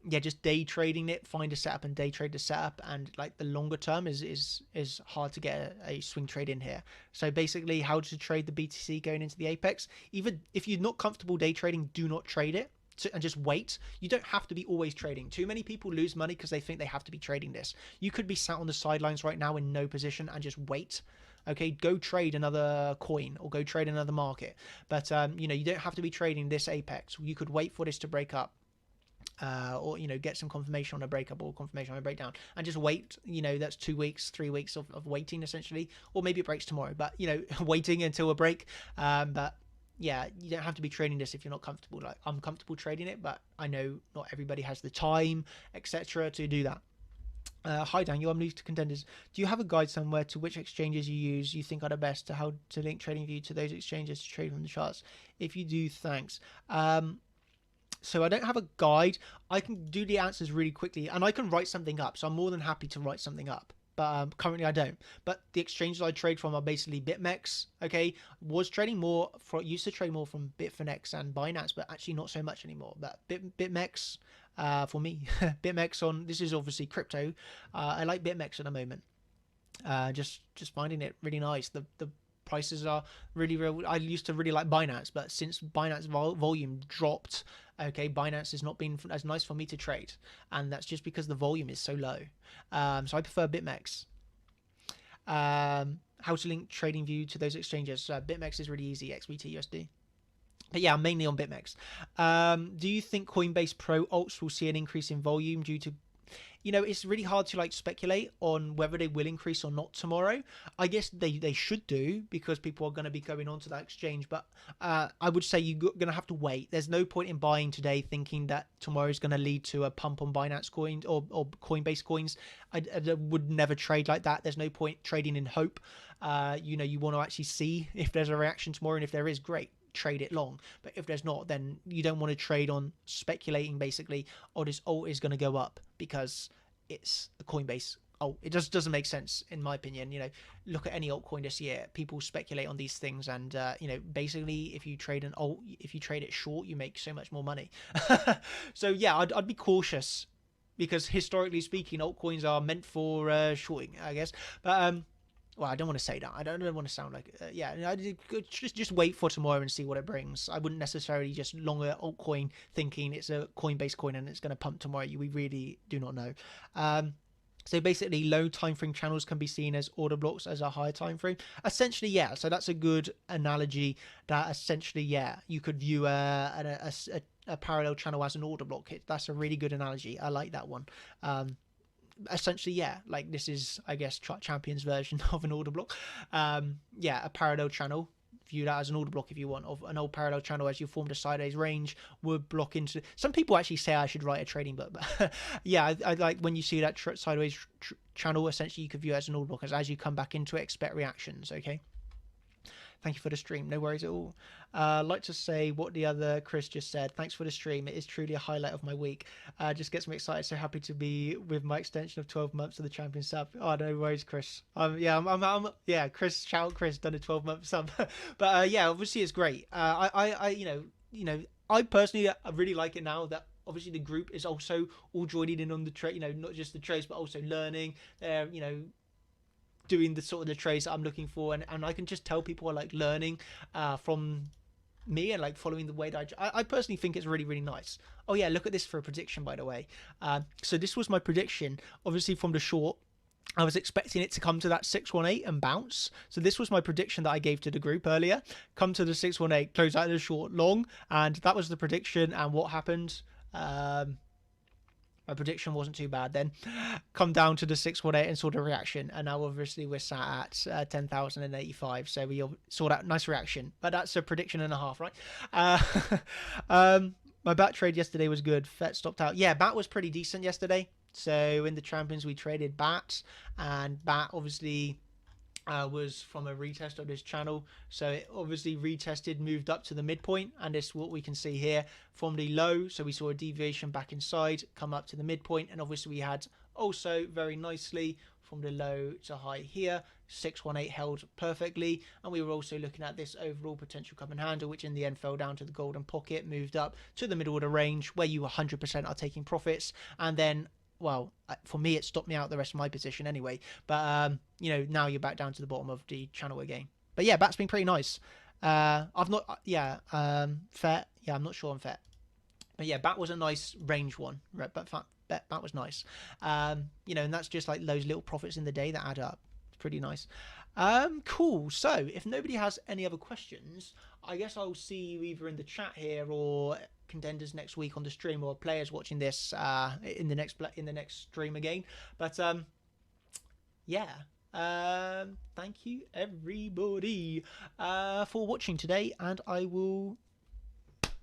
Yeah, just day trading it, find a setup and day trade the setup, and like the longer term is hard to get a swing trade in here. So basically, how to trade the BTC going into the apex? Even if you're not comfortable day trading, do not trade it and just wait. You don't have to be always trading. Too many people lose money because they think they have to be trading this. You could be sat on the sidelines right now in no position and just wait. Okay, go trade another coin or go trade another market. But you know, you don't have to be trading this apex. You could wait for this to break up. Or, you know, get some confirmation on a breakup or confirmation on a breakdown and just wait. You know, that's 2 weeks, 3 weeks of waiting essentially, or maybe it breaks tomorrow, but you know, waiting until a break. But yeah, you don't have to be trading this if you're not comfortable. Like, I'm comfortable trading it, but I know not everybody has the time, etc., to do that. Hi Daniel, I'm new to Contenders. Do you have a guide somewhere to which exchanges you think are the best, to how to link TradingView to those exchanges to trade from the charts? If you do, thanks. So I don't have a guide. I can do the answers really quickly, and I can write something up. So I'm more than happy to write something up. But currently I don't. But the exchanges I trade from are basically BitMEX. Okay, used to trade more from Bitfinex and Binance, but actually not so much anymore. But BitMEX for me, BitMEX this is obviously crypto. I like BitMEX at the moment. Just finding it really nice. The prices are really real. I used to really like Binance, but since Binance volume dropped, okay, Binance has not been as nice for me to trade, and that's just because the volume is so low. So I prefer BitMEX. How to link TradingView to those exchanges? BitMEX is really easy, XBT USD. But yeah, I'm mainly on BitMEX. Do you think Coinbase Pro alts will see an increase in volume due to, you know, it's really hard to like speculate on whether they will increase or not tomorrow. I guess they should do, because people are going to be going on to that exchange. But I would say you're going to have to wait. There's no point in buying today thinking that tomorrow is going to lead to a pump on Binance coins or Coinbase coins. I would never trade like that. There's no point trading in hope. You know, you want to actually see if there's a reaction tomorrow, and if there is, great, trade it long. But if there's not, then you don't want to trade on speculating basically, oh, this alt is going to go up because it's a Coinbase it just doesn't make sense in my opinion. You know, look at any altcoin this year. People speculate on these things, and you know, basically, if you trade an alt, if you trade it short, you make so much more money. So yeah, I'd be cautious because historically speaking, altcoins are meant for shorting, I guess. But well, I don't want to say that. I don't want to sound like just wait for tomorrow and see what it brings. I wouldn't necessarily just long a altcoin thinking it's a Coinbase coin and it's going to pump tomorrow. We really do not know. So basically, low time frame channels can be seen as order blocks as a higher time frame. Essentially, yeah. So that's a good analogy. That essentially, yeah, you could view a parallel channel as an order block. That's a really good analogy. I like that one. Essentially, yeah, like this is, I guess, Champion's version of an order block. Yeah, a parallel channel. View that as an order block if you want, of an old parallel channel as you formed a sideways range would block into. Some people actually say I should write a trading book, but yeah, I like when you see that sideways channel. Essentially, you could view it as an order block as you come back into it, expect reactions. Okay. Thank you for the stream. No worries at all. I'd like to say what the other Chris just said. Thanks for the stream. It is truly a highlight of my week. Just gets me excited. So happy to be with my extension of 12 months of the champion sub. Oh, no worries, Chris. Yeah, Chris, shout out Chris, done a 12-month sub. But yeah, obviously it's great. I personally I really like it now that obviously the group is also all joining in on the trade. You know, not just the trades, but also learning. You know, doing the sort of the trades that I'm looking for, and I can just tell people are like learning from me and like following the way that I personally think it's really, really nice. Oh yeah, look at this for a prediction, by the way. So this was my prediction, obviously from the short. I was expecting it to come to that 618 and bounce. So this was my prediction that I gave to the group earlier. Come to the 618, close out of the short long, and that was the prediction. And what happened? My prediction wasn't too bad then. Come down to the 618 and saw the reaction. And now obviously we're sat at 10,085. So we saw that nice reaction. But that's a prediction and a half, right? My bat trade yesterday was good. FET stopped out. Yeah, bat was pretty decent yesterday. So in the champions we traded bat. And bat obviously was from a retest of this channel, so it obviously retested, moved up to the midpoint, and this is what we can see here from the low. So we saw a deviation back inside, come up to the midpoint, and obviously we had also very nicely from the low to high here, 618 held perfectly, and we were also looking at this overall potential cup and handle, which in the end fell down to the golden pocket, moved up to the middle of the range where you 100% are taking profits, and then, well, for me, it stopped me out the rest of my position anyway. But, you know, now you're back down to the bottom of the channel again. But yeah, bat's been pretty nice. I've not, yeah, FET. Yeah, I'm not sure on FET. But yeah, bat was a nice range one. But bat was nice. You know, and that's just like those little profits in the day that add up. It's pretty nice. Cool. So if nobody has any other questions, I guess I'll see you either in the chat here or contenders next week on the stream, or players watching this in the next stream again. But yeah, thank you everybody for watching today, and I will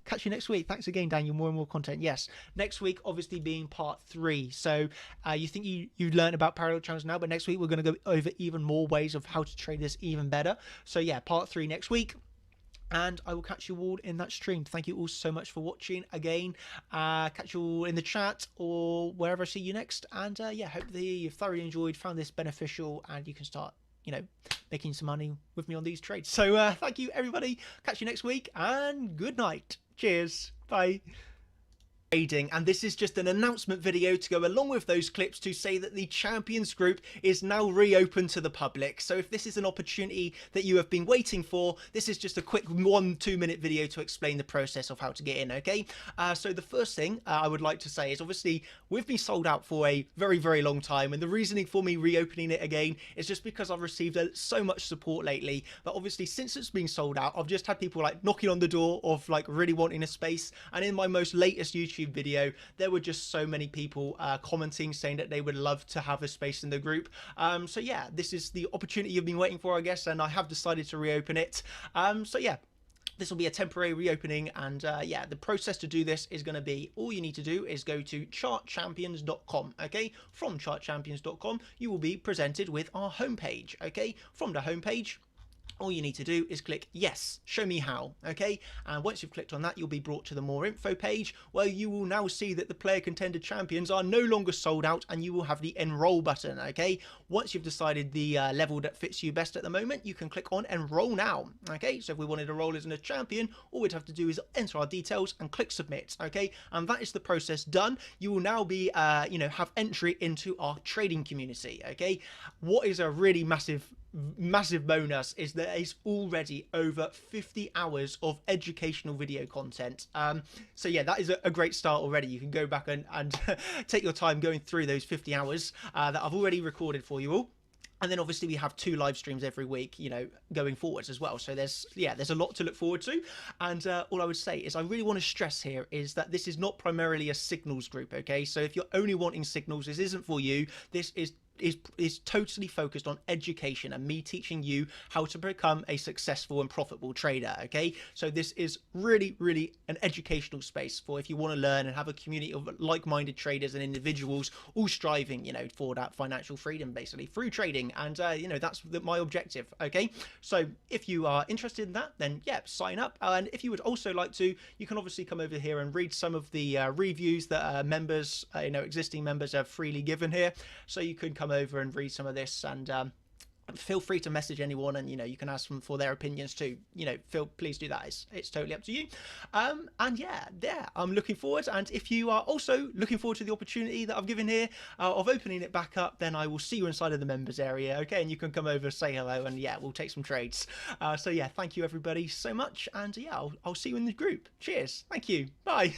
catch you next week. Thanks again, Daniel. More and more content. Yes, next week obviously being part 3. So you think you learned about parallel channels now, but next week we're going to go over even more ways of how to trade this even better. So yeah, part 3 next week. And I will catch you all in that stream. Thank you all so much for watching again. Catch you all in the chat or wherever I see you next. And yeah, hope that you've thoroughly enjoyed, found this beneficial, and you can start, you know, making some money with me on these trades. So thank you, everybody. Catch you next week, and good night. Cheers. Bye. And this is just an announcement video to go along with those clips to say that the Champions group is now reopened to the public. So if this is an opportunity that you have been waiting for, this is just a quick 1-2 minute video to explain the process of how to get in, okay? So the first thing I would like to say is obviously we've been sold out for a very, very long time, and the reasoning for me reopening it again is just because I've received so much support lately. But obviously since it's been sold out, I've just had people like knocking on the door of like really wanting a space, and in my most latest YouTube video there were just so many people commenting saying that they would love to have a space in the group. So yeah, this is the opportunity you've been waiting for, I guess, and I have decided to reopen it. So yeah, this will be a temporary reopening, and yeah, the process to do this is going to be, all you need to do is go to chartchampions.com. okay? From chartchampions.com you will be presented with our homepage. Okay, from the homepage all you need to do is click yes, show me how. Okay, and once you've clicked on that, you'll be brought to the more info page, where you will now see that the player contender champions are no longer sold out, and you will have the enroll button. Okay, once you've decided the level that fits you best at the moment, you can click on enroll now. Okay, so if we wanted to roll as a champion, all we'd have to do is enter our details and click submit. Okay, and that is the process done. You will now be have entry into our trading community. Okay, what is a really massive bonus is there is already over 50 hours of educational video content. So yeah, that is a great start already. You can go back and take your time going through those 50 hours that I've already recorded for you all. And then obviously we have 2 live streams every week, going forwards as well. So there's a lot to look forward to. And all I would say is I really want to stress here is that this is not primarily a signals group, okay? So if you're only wanting signals, this isn't for you. This is totally focused on education and me teaching you how to become a successful and profitable trader. Okay, so this is really an educational space for if you want to learn and have a community of like-minded traders and individuals all striving for that financial freedom basically through trading. And that's my objective. Okay, so if you are interested in that, then yeah, sign up. And if you would also like to, you can obviously come over here and read some of the reviews that members, existing members have freely given here. So you can come over and read some of this, and feel free to message anyone, and you can ask them for their opinions too. Please do that. It's totally up to you. And yeah, I'm looking forward. And if you are also looking forward to the opportunity that I've given here of opening it back up, then I will see you inside of the members area. Okay, and you can come over, say hello, and yeah, we'll take some trades. So yeah, thank you everybody so much, and yeah, I'll see you in the group. Cheers. Thank you. Bye.